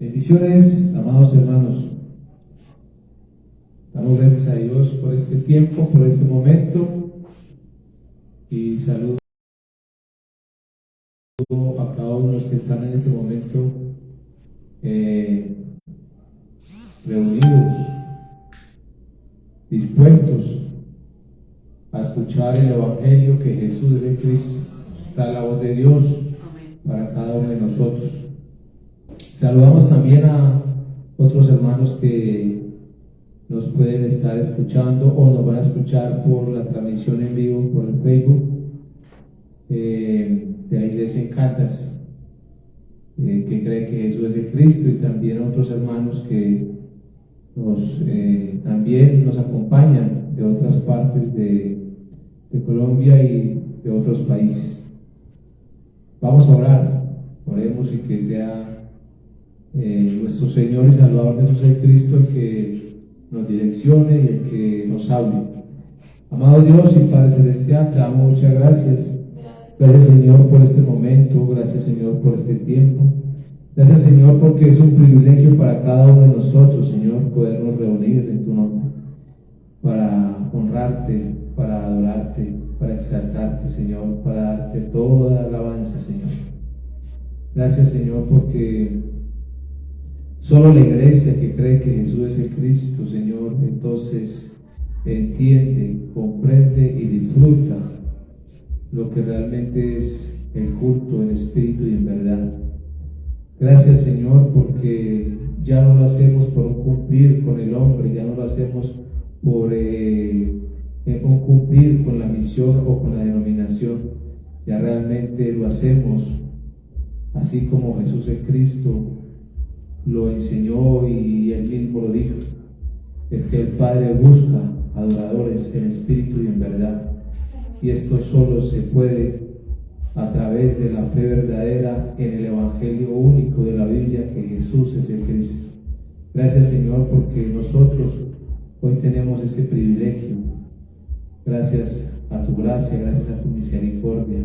Bendiciones, amados hermanos. Damos gracias a Dios por este tiempo, por este momento, y saludo a cada uno de los que están en este momento reunidos, dispuestos a escuchar el Evangelio que Jesús es el Cristo. Está la voz de Dios para cada uno de nosotros. Saludamos también a otros hermanos que nos pueden estar escuchando o nos van a escuchar por la transmisión en vivo por el Facebook de la iglesia en Caldas, que cree que Jesús es el Cristo, y también a otros hermanos que también nos acompañan de otras partes de Colombia y de otros países. Vamos a orar, oremos, y que sea nuestro Señor y Salvador Jesús el Cristo el que nos direccione y el que nos hable. Amado Dios y Padre Celestial, te damos muchas gracias. Gracias, Señor, por este momento. Gracias, Señor, por este tiempo. Gracias, Señor, porque es un privilegio para cada uno de nosotros, Señor, podernos reunir en tu nombre para honrarte, para adorarte, para exaltarte, Señor, para darte toda la alabanza, Señor. Gracias, Señor, porque solo la iglesia que cree que Jesús es el Cristo, Señor, entonces entiende, comprende y disfruta lo que realmente es el culto en espíritu y en verdad. Gracias, Señor, porque ya no lo hacemos por cumplir con el hombre, ya no lo hacemos por cumplir con la misión o con la denominación, ya realmente lo hacemos así como Jesús el Cristo lo enseñó y él mismo lo dijo: es que el Padre busca adoradores en espíritu y en verdad, y esto solo se puede a través de la fe verdadera en el Evangelio único de la Biblia, que Jesús es el Cristo. Gracias, Señor, porque nosotros hoy tenemos ese privilegio, gracias a tu gracia, gracias a tu misericordia,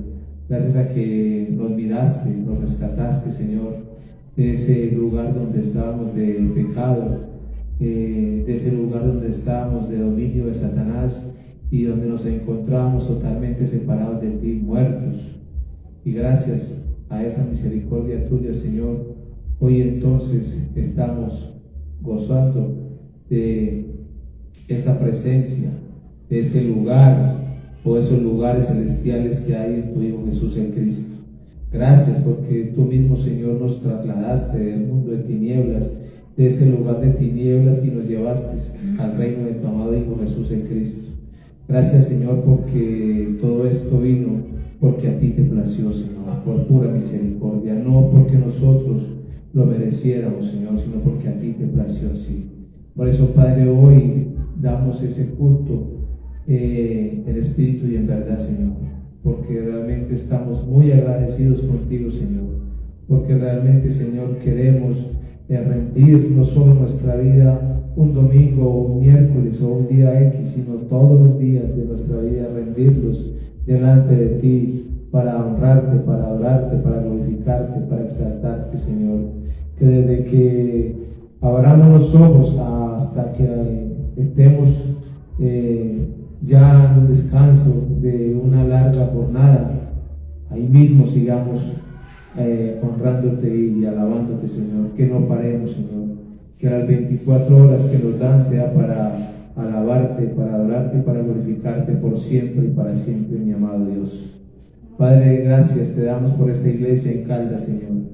gracias a que nos miraste, nos rescataste, Señor, de ese lugar donde estábamos de pecado, de ese lugar donde estábamos de dominio de Satanás, y donde nos encontrábamos totalmente separados de ti, muertos. Y gracias a esa misericordia tuya, Señor, hoy entonces estamos gozando de esa presencia, de ese lugar o esos lugares celestiales que hay en tu Hijo Jesús el Cristo. Gracias porque tú mismo, Señor, nos trasladaste del mundo de tinieblas, de ese lugar de tinieblas, y nos llevaste al reino de tu amado Hijo Jesús el Cristo. Gracias, Señor, porque todo esto vino porque a ti te plació, Señor, por pura misericordia, no porque nosotros lo mereciéramos, Señor, sino porque a ti te plació así. Por eso, Padre, hoy damos ese culto en espíritu y en verdad, Señor, porque realmente estamos muy agradecidos contigo, Señor, porque realmente, Señor, queremos rendir no solo nuestra vida un domingo o un miércoles o un día X, sino todos los días de nuestra vida, rendirlos delante de ti para honrarte, para adorarte, para glorificarte, para exaltarte, Señor. Que desde que abramos los ojos hasta que estemos ya en un descanso de una larga jornada, ahí mismo sigamos honrándote y alabándote, Señor. Que no paremos, Señor, que las 24 horas que nos dan sea para alabarte, para adorarte y para glorificarte por siempre y para siempre, mi amado Dios. Padre, gracias te damos por esta iglesia en Caldas, Señor.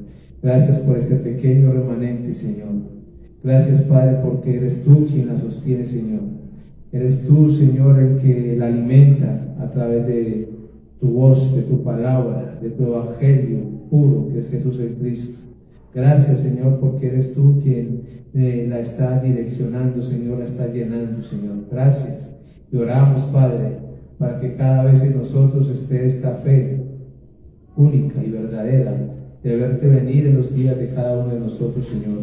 Gracias por este pequeño remanente, Señor. Gracias, Padre, porque eres tú quien la sostiene, Señor. Eres tú, Señor, el que la alimenta a través de tu voz, de tu palabra, de tu evangelio puro, que es Jesús el Cristo. Gracias, Señor, porque eres tú quien la está direccionando, Señor, la está llenando, Señor. Gracias. Y oramos, Padre, para que cada vez en nosotros esté esta fe única y verdadera de verte venir en los días de cada uno de nosotros, Señor.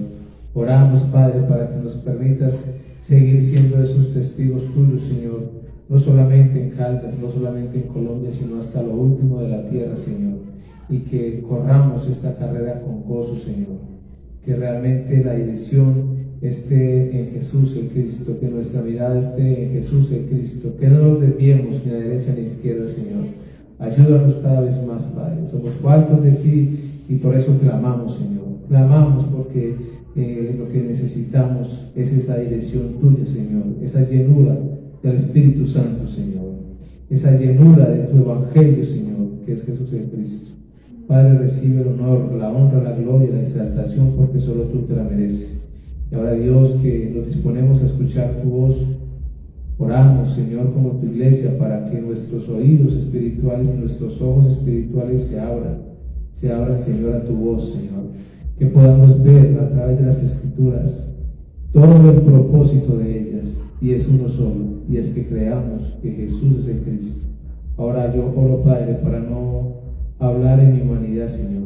Oramos, Padre, para que nos permitas seguir siendo esos testigos tuyos, Señor, no solamente en Caldas, no solamente en Colombia, sino hasta lo último de la tierra, Señor. Y que corramos esta carrera con gozo, Señor. que realmente la dirección esté en Jesús el Cristo, que nuestra mirada esté en Jesús el Cristo, que no nos desviemos ni a derecha ni a izquierda, Señor. Ayúdanos cada vez más, Padre. Somos faltos de ti y por eso clamamos, Señor. Clamamos porque lo que necesitamos es esa dirección tuya, Señor, esa llenura del Espíritu Santo, Señor, esa llenura de tu Evangelio, Señor, que es Jesús el Cristo. Padre, recibe el honor, la honra, la gloria, la exaltación, porque solo tú te la mereces. Y ahora, Dios, que nos disponemos a escuchar tu voz, oramos, Señor, como tu iglesia, para que nuestros oídos espirituales y nuestros ojos espirituales se abran, Señor, a tu voz, Señor, que podamos ver a través de las Escrituras todo el propósito de ellas, y es uno solo, y es que creamos que Jesús es el Cristo. Ahora yo oro, Padre, para no hablar en mi humanidad, Señor.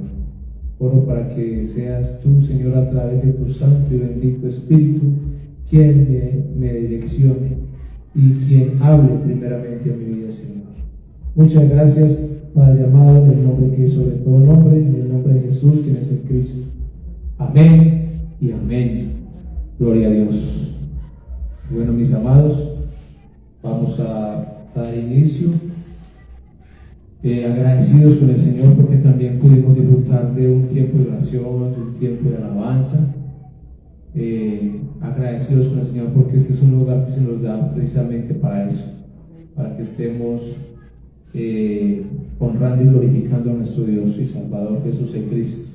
Oro para que seas tú, Señor, a través de tu santo y bendito Espíritu, quien me direccione y quien hable primeramente a mi vida, Señor. Muchas gracias, Padre amado, en el nombre que es sobre todo nombre, en el nombre de Jesús, quien es el Cristo. Amén y amén. Gloria a Dios. Bueno, mis amados, vamos a dar inicio. Agradecidos con el Señor porque también pudimos disfrutar de un tiempo de oración, de un tiempo de alabanza. Agradecidos con el Señor porque este es un lugar que se nos da precisamente para eso, para que estemos honrando y glorificando a nuestro Dios y Salvador Jesús el Cristo.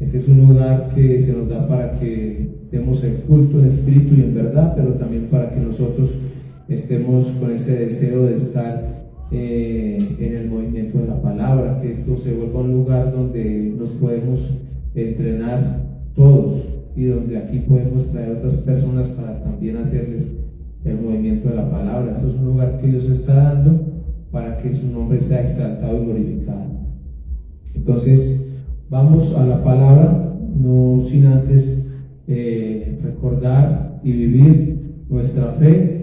Este es un lugar que se nos da para que demos el culto en espíritu y en verdad, pero también para que nosotros estemos con ese deseo de estar en el movimiento de la palabra, que esto se vuelva un lugar donde nos podemos entrenar todos y donde aquí podemos traer otras personas para también hacerles el movimiento de la palabra. Esto es un lugar que Dios está dando para que su nombre sea exaltado y glorificado. Entonces vamos a la palabra, no sin antes recordar y vivir nuestra fe,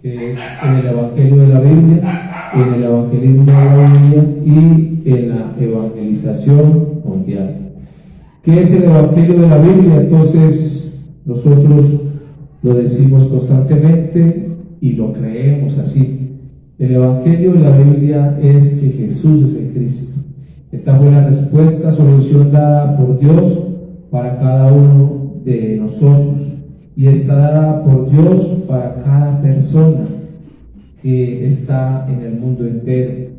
que es en el Evangelio de la Biblia, en el evangelismo de la Biblia y en la evangelización mundial. ¿Qué es el Evangelio de la Biblia? Entonces nosotros lo decimos constantemente y lo creemos así. El Evangelio de la Biblia es que Jesús es el Cristo. Esta fue la respuesta, solución dada por Dios para cada uno de nosotros, y está dada por Dios para cada persona que está en el mundo entero.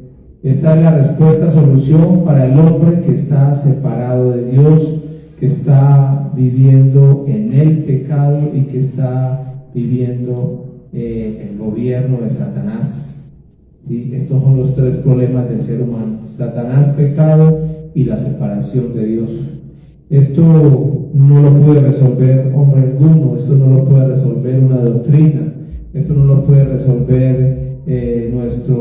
Esta es la respuesta, solución para el hombre que está separado de Dios, que está viviendo en el pecado y que está viviendo el gobierno de Satanás. ¿Sí? Estos son los tres problemas del ser humano: Satanás, pecado y la separación de Dios. Esto no lo puede resolver hombre alguno, esto no lo puede resolver una doctrina, esto no lo puede resolver nuestro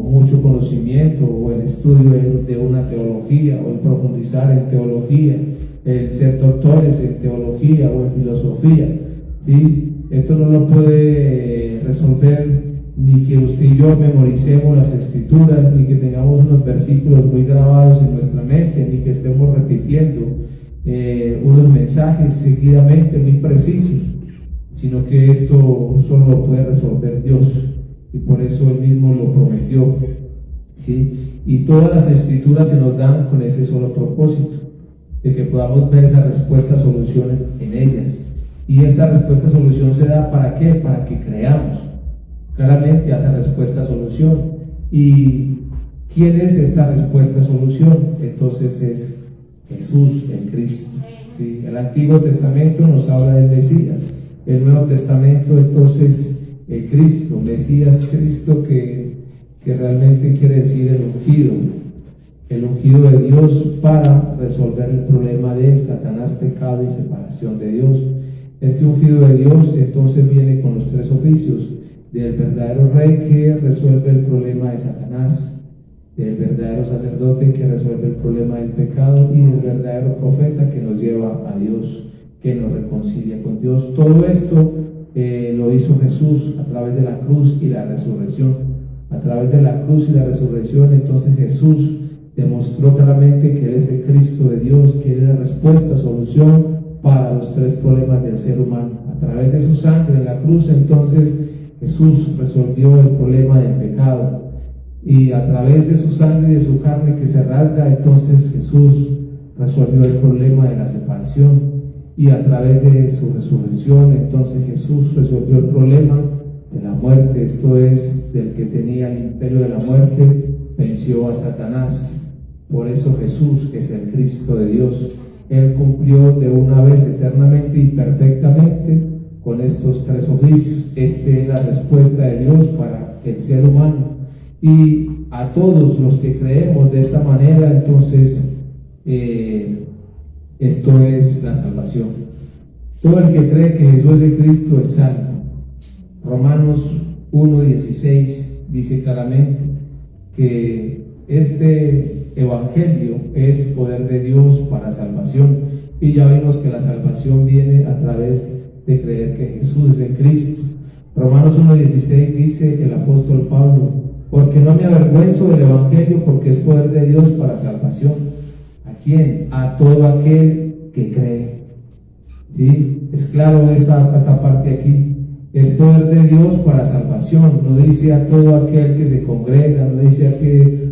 mucho conocimiento o el estudio de una teología o el profundizar en teología, el ser doctores en teología o en filosofía. ¿Sí? Esto no lo puede resolver ni que usted y yo memoricemos las Escrituras, ni que tengamos unos versículos muy grabados en nuestra mente, ni que estemos repitiendo unos mensajes seguidamente muy precisos, sino que esto solo lo puede resolver Dios, y por eso Él mismo lo prometió. ¿Sí? Y todas las Escrituras se nos dan con ese solo propósito, de que podamos ver esa respuesta, solución en ellas. Y esta respuesta, solución se da ¿para qué? Para que creamos claramente a esa respuesta, solución. ¿Y quién es esta respuesta, solución? Entonces es Jesús, el Cristo. ¿Sí? El Antiguo Testamento nos habla del Mesías, el Nuevo Testamento entonces el Cristo, Mesías, Cristo, que realmente quiere decir el ungido de Dios para resolver el problema de Satanás, pecado y separación de Dios. Este ungido de Dios entonces viene con los tres oficios: del verdadero rey que resuelve el problema de Satanás, del verdadero sacerdote que resuelve el problema del pecado, y del verdadero profeta que nos lleva a Dios, que nos reconcilia con Dios. Todo esto lo hizo Jesús a través de la cruz y la resurrección. A través de la cruz y la resurrección, entonces Jesús demostró claramente que Él es el Cristo de Dios, que Él es la respuesta, solución para los tres problemas del ser humano. A través de su sangre en la cruz, entonces Jesús resolvió el problema del pecado, y a través de su sangre y de su carne que se rasga, entonces Jesús resolvió el problema de la separación, y a través de su resurrección, entonces Jesús resolvió el problema de la muerte, esto es, del que tenía el imperio de la muerte, venció a Satanás. Por eso Jesús, que es el Cristo de Dios, Él cumplió de una vez eternamente y perfectamente con estos tres oficios. Esta es la respuesta de Dios para el ser humano. Y a todos los que creemos de esta manera, entonces, esto es la salvación. Todo el que cree que Jesús es el Cristo es salvo. Romanos 1:16 dice claramente que este evangelio es poder de Dios para salvación, y ya vimos que la salvación viene a través de creer que Jesús es el Cristo. Romanos 1:16 dice el apóstol Pablo: porque no me avergüenzo del evangelio, porque es poder de Dios para salvación. ¿A quién? A todo aquel que cree. ¿Sí? Es claro esta parte aquí. Es poder de Dios para salvación. No dice a todo aquel que se congrega, no dice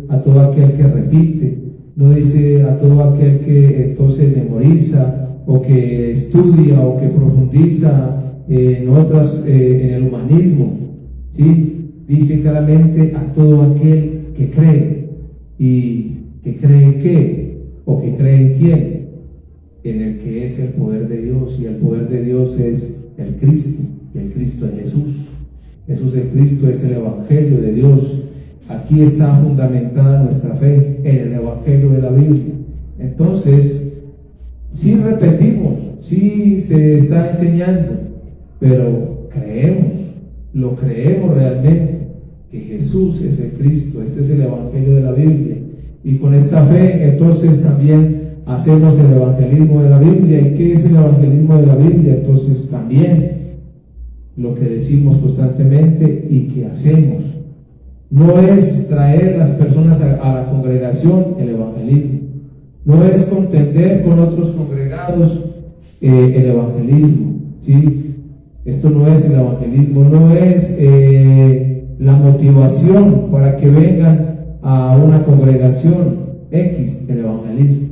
a todo aquel que repite, no dice a todo aquel que entonces memoriza, o que estudia, o que profundiza en el humanismo. ¿Sí? Dice claramente a todo aquel que cree. ¿Y que cree en qué? ¿O que cree en quién? En el que es el poder de Dios, y el poder de Dios es el Cristo, y el Cristo es Jesús. Jesús el Cristo es el evangelio de Dios. Aquí está fundamentada nuestra fe, en el evangelio de la Biblia. Entonces, sí repetimos, sí se está enseñando, pero lo creemos realmente, que Jesús es el Cristo. Este es el evangelio de la Biblia, y con esta fe entonces también hacemos el evangelismo de la Biblia. ¿Y qué es el evangelismo de la Biblia? Entonces también lo que decimos constantemente y que hacemos. No es traer las personas a la congregación el evangelismo, no es contender con otros congregados el evangelismo, ¿sí? Esto no es el evangelismo, no es la motivación para que vengan a una congregación X, el evangelismo.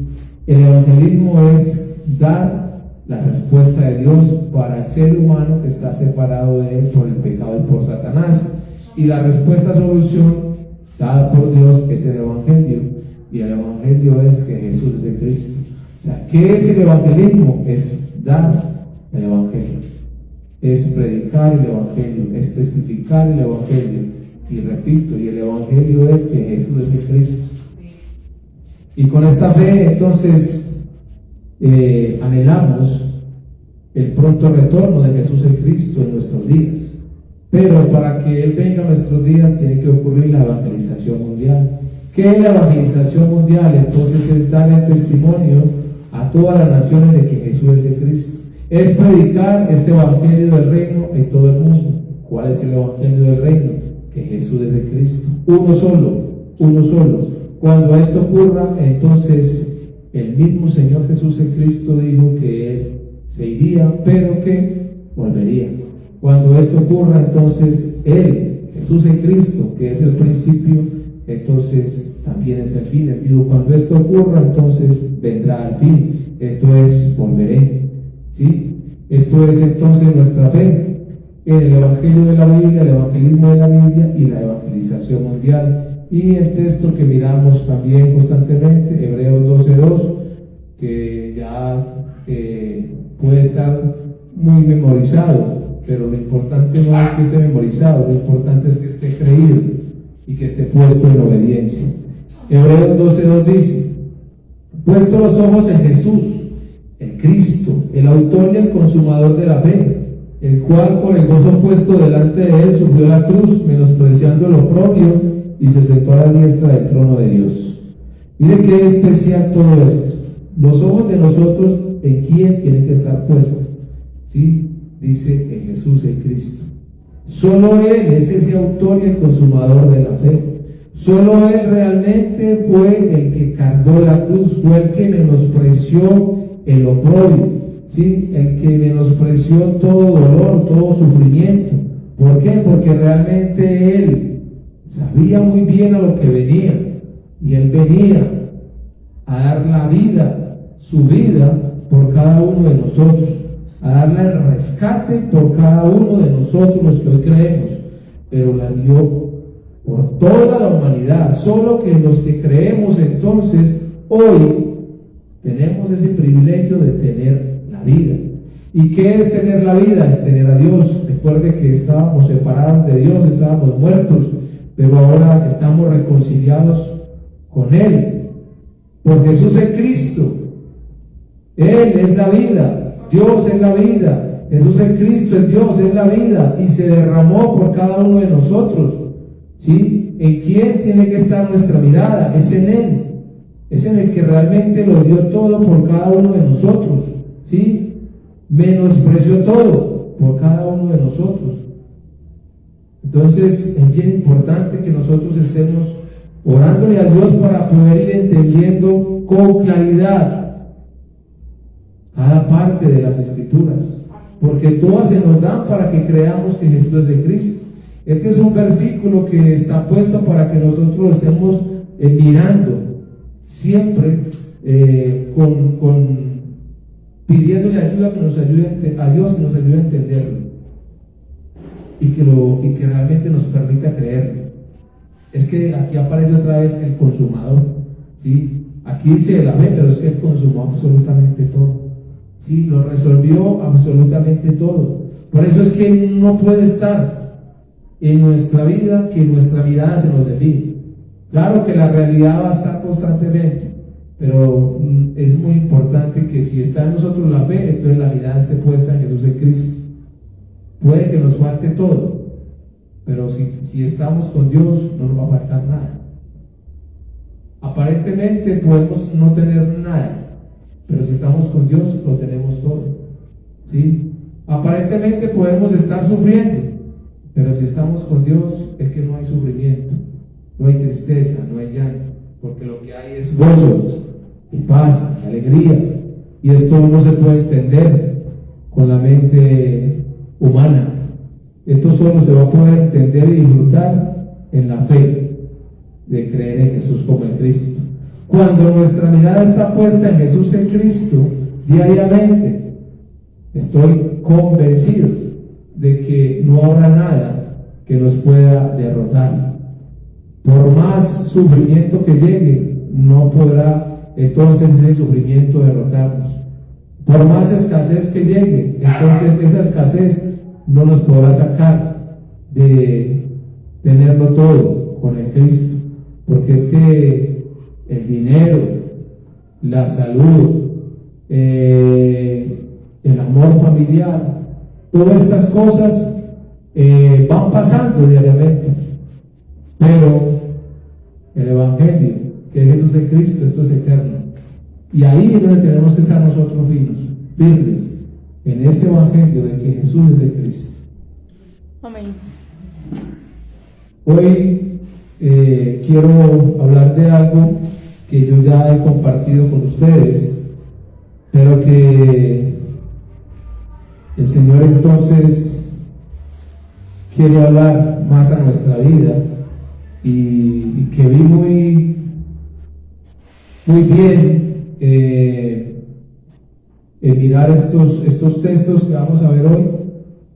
El evangelismo es dar la respuesta de Dios para el ser humano que está separado de Él por el pecado y por Satanás. Y la respuesta, solución dada por Dios, es el evangelio. Y el evangelio es que Jesús es el Cristo. O sea, ¿qué es el evangelismo? Es dar el evangelio, es predicar el evangelio, es testificar el evangelio. Y repito, y el evangelio es que Jesús es el Cristo. Y con esta fe entonces anhelamos el pronto retorno de Jesús el Cristo en nuestros días. Pero para que Él venga a nuestros días tiene que ocurrir la evangelización mundial. ¿Qué es la evangelización mundial? Entonces es dar el testimonio a todas las naciones de que Jesús es el Cristo. Es predicar este evangelio del reino en todo el mundo. ¿Cuál es el evangelio del reino? Que Jesús es el Cristo. Uno solo. Cuando esto ocurra, entonces el mismo Señor Jesús el Cristo dijo que Él se iría, pero que volvería. Cuando esto ocurra, entonces Él, Jesús el Cristo, que es el principio, entonces también es el fin. Digo, cuando esto ocurra, entonces vendrá al fin. Esto es, volveré. ¿Sí? Esto es entonces nuestra fe en el evangelio de la Biblia, el evangelismo de la Biblia y la evangelización mundial. Y el texto que miramos también constantemente, Hebreos 12:2, que ya puede estar muy memorizado, pero lo importante no es que esté memorizado, lo importante es que esté creído y que esté puesto en obediencia. Hebreos 12:2 dice: puesto los ojos en Jesús, el Cristo, el autor y el consumador de la fe, el cual por el gozo puesto delante de Él sufrió la cruz, menospreciando lo propio, y se sentó a la diestra del trono de Dios. Mire qué especial todo esto. Los ojos de nosotros, ¿en quién tienen que estar puestos? ¿Sí? Dice en Jesús el Cristo. Solo Él es ese autor y el consumador de la fe. Solo Él realmente fue el que cargó la cruz, fue el que menospreció el oprobio. ¿sí? El que menospreció todo dolor, todo sufrimiento. ¿Por qué? Porque realmente Él sabía muy bien a lo que venía, y Él venía a dar la vida, su vida, por cada uno de nosotros, a darle el rescate por cada uno de nosotros los que hoy creemos, pero la dio por toda la humanidad. Solo que los que creemos entonces hoy tenemos ese privilegio de tener la vida. ¿Y qué es tener la vida? Es tener a Dios. Recuerde que estábamos separados de Dios, estábamos muertos, pero ahora estamos reconciliados con Él, por Jesús es Cristo. Él es la vida, Dios es la vida, Jesús es Cristo, el Dios es la vida, y se derramó por cada uno de nosotros, ¿sí? ¿En quién tiene que estar nuestra mirada? Es en Él, es en el que realmente lo dio todo por cada uno de nosotros, ¿sí? Menospreció todo por cada uno de nosotros. Entonces es bien importante que nosotros estemos orándole a Dios para poder ir entendiendo con claridad cada parte de las Escrituras, porque todas se nos dan para que creamos que Jesús es de Cristo. Este es un versículo que está puesto para que nosotros lo estemos mirando siempre, pidiéndole ayuda, que nos ayude a Dios, que nos ayude a entenderlo, y que realmente nos permita creerlo. Es que aquí aparece otra vez el consumador, ¿sí? Aquí dice la fe, pero es que Él consumó absolutamente todo, ¿sí? Lo resolvió absolutamente todo. Por eso es que no puede estar en nuestra vida que nuestra mirada se nos desvíe. Claro que la realidad va a estar constantemente, pero es muy importante que si está en nosotros la fe, entonces la mirada esté puesta en Jesús de Cristo. Puede que nos falte todo, pero si estamos con Dios, no nos va a faltar nada. Aparentemente podemos no tener nada, pero si estamos con Dios, lo tenemos todo, ¿sí? Aparentemente podemos estar sufriendo, pero si estamos con Dios, es que no hay sufrimiento, no hay tristeza, no hay llanto, porque lo que hay es gozo, y paz, y alegría, y esto no se puede entender con la mente humana. Esto solo se va a poder entender y disfrutar en la fe de creer en Jesús como el Cristo. Cuando nuestra mirada está puesta en Jesús en Cristo diariamente, estoy convencido de que no habrá nada que nos pueda derrotar. Por más sufrimiento que llegue, no podrá entonces ese sufrimiento derrotarnos. Por más escasez que llegue, entonces esa escasez no nos podrá sacar de tenerlo todo con el Cristo, porque es que el dinero, la salud, el amor familiar, todas estas cosas van pasando diariamente, pero el Evangelio, que es Jesús de Cristo, esto es eterno, y ahí es donde tenemos que estar nosotros firmes en este Evangelio de que Jesús es de Cristo. Amén. Hoy quiero hablar de algo que yo ya he compartido con ustedes, pero que el Señor entonces quiere hablar más a nuestra vida, y que vi muy bien mirar estos textos que vamos a ver hoy,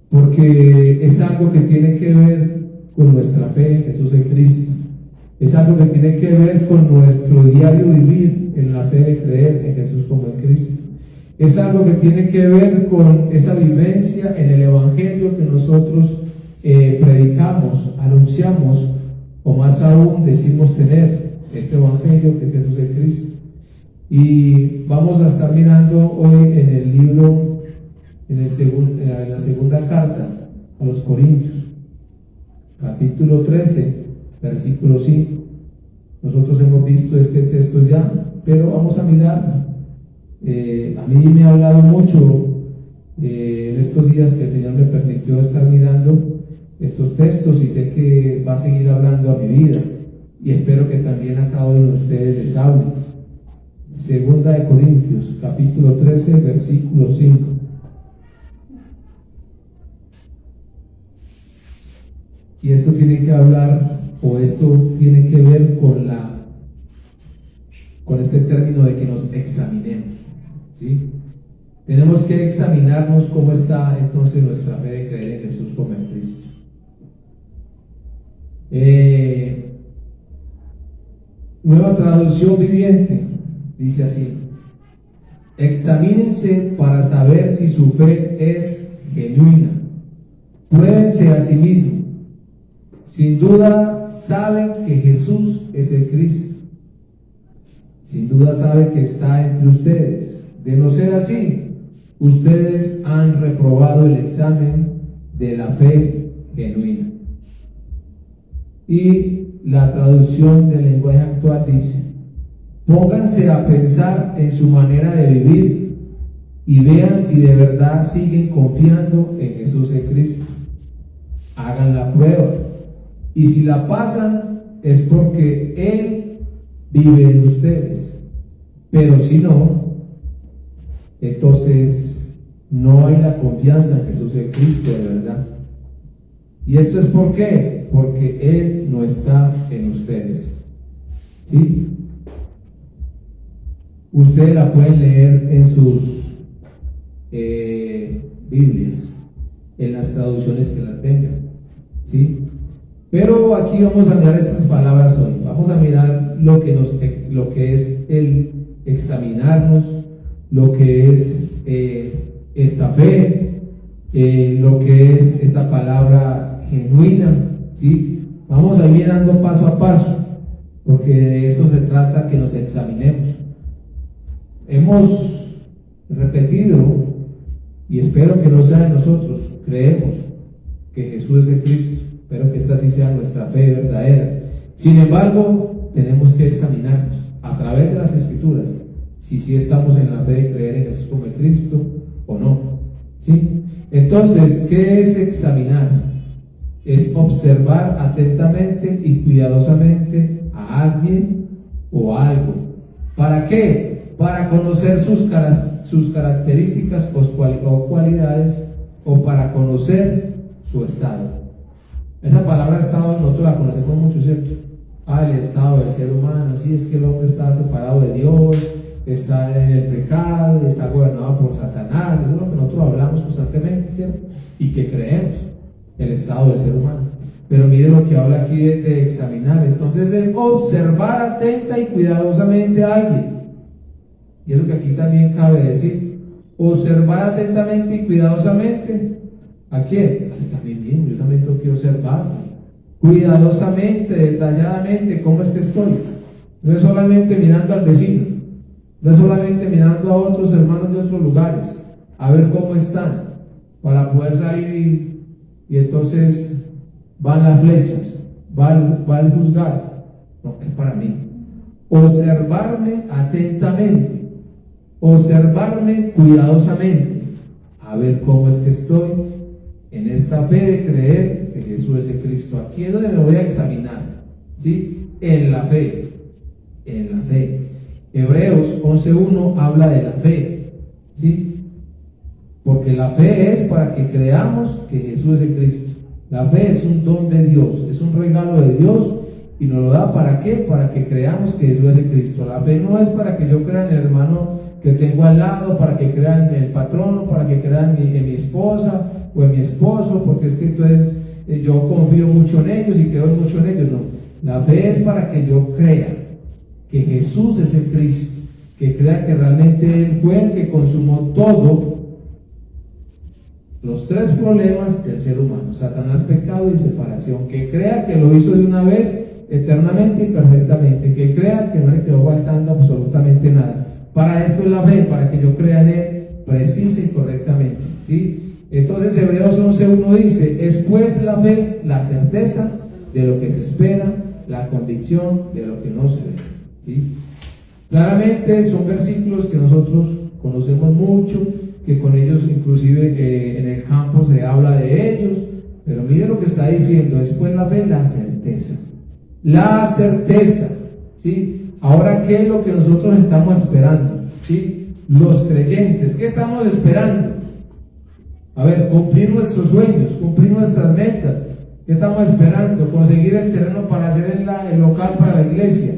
porque es algo que tiene que ver con nuestra fe en Jesús en Cristo, es algo que tiene que ver con nuestro diario vivir en la fe de creer en Jesús como el Cristo, es algo que tiene que ver con esa vivencia en el Evangelio que nosotros predicamos, anunciamos, o más aún decimos tener, este Evangelio que es Jesús en Cristo. Y vamos a estar mirando hoy en el libro, en la segunda carta a los Corintios, capítulo 13, versículo 5. Nosotros hemos visto este texto ya, pero vamos a mirarlo. A mí me ha hablado mucho en estos días que el Señor me permitió estar mirando estos textos, y sé que va a seguir hablando a mi vida, y espero que también a cada uno de ustedes les hable. Segunda de Corintios, capítulo 13, versículo 5. Y esto tiene que hablar, o esto tiene que ver con este término de que nos examinemos, ¿sí? Tenemos que examinarnos cómo está entonces nuestra fe de creer en Jesús como en Cristo. Nueva Traducción Viviente dice así: examínense para saber si su fe es genuina. Pruébense a sí mismos. Sin duda saben que Jesús es el Cristo. Sin duda saben que está entre ustedes. De no ser así, ustedes han reprobado el examen de la fe genuina. Y la traducción del lenguaje actual dice: pónganse a pensar en su manera de vivir y vean si de verdad siguen confiando en Jesús el Cristo. Hagan la prueba, y si la pasan es porque Él vive en ustedes. Pero si no, entonces no hay la confianza en Jesús el Cristo de verdad. ¿Y esto es por qué? Porque Él no está en ustedes. ¿Sí? Ustedes la pueden leer en sus Biblias, en las traducciones que la tengan, ¿sí? Pero aquí vamos a mirar estas palabras hoy. Vamos a mirar lo que es el examinarnos, lo que es esta fe, lo que es esta palabra genuina, ¿sí? Vamos a ir mirando paso a paso, porque de eso se trata, que nos examinemos. Hemos repetido, y espero que no sea de nosotros, creemos que Jesús es el Cristo. Espero que esta sí sea nuestra fe verdadera. Sin embargo, tenemos que examinarnos a través de las Escrituras si sí estamos en la fe de creer en Jesús como el Cristo o no, ¿sí? Entonces, ¿qué es examinar? Es observar atentamente y cuidadosamente a alguien o algo. ¿Para qué? Para conocer sus características o cualidades, o para conocer su estado. Esa palabra estado nosotros la conocemos mucho, ¿cierto? El estado del ser humano, así es que el hombre está separado de Dios, está en el pecado, está gobernado por Satanás. Eso es lo que nosotros hablamos constantemente, ¿cierto? Y que creemos, el estado del ser humano. Pero mire lo que habla aquí de examinar. Entonces es observar atenta y cuidadosamente a alguien. Y es lo que aquí también cabe decir: observar atentamente y cuidadosamente ¿a quién? A mí mismo. Yo también tengo que observarme cuidadosamente, detalladamente, cómo es que estoy. No es solamente mirando al vecino, no es solamente mirando a otros hermanos de otros lugares, a ver cómo están, para poder salir y entonces van las flechas, va el juzgar. No, es para mí. Observarme atentamente, observarme cuidadosamente, a ver cómo es que estoy en esta fe de creer que Jesús es el Cristo. Aquí es donde me voy a examinar, ¿sí? En la fe, en la fe. Hebreos 11:1 habla de la fe, ¿sí? Porque la fe es para que creamos que Jesús es el Cristo. La fe es un don de Dios, es un regalo de Dios, y nos lo da ¿para qué? Para que creamos que Jesús es el Cristo. La fe no es para que yo crea en el hermano que tengo al lado, para que crea en el patrono, para que crea en mi esposa o en mi esposo, porque es que entonces yo confío mucho en ellos y creo mucho en ellos. No, la fe es para que yo crea que Jesús es el Cristo, que crea que realmente Él fue el que consumó todo, los tres problemas del ser humano: Satanás, pecado y separación. Que crea que lo hizo de una vez, eternamente y perfectamente, que crea que no le quedó faltando absolutamente nada. Para esto es la fe, para que yo crea en Él precisa y correctamente, ¿sí? Entonces Hebreos 11:1 dice: es pues la fe la certeza de lo que se espera, la convicción de lo que no se ve, ¿sí? Claramente son versículos que nosotros conocemos mucho, que con ellos inclusive en el campo se habla de ellos, pero mire lo que está diciendo: es pues la fe la certeza, ¿sí? Ahora, ¿qué es lo que nosotros estamos esperando? ¿Sí? Los creyentes, ¿qué estamos esperando? A ver, cumplir nuestros sueños, cumplir nuestras metas. ¿Qué estamos esperando? Conseguir el terreno para hacer el local para la iglesia.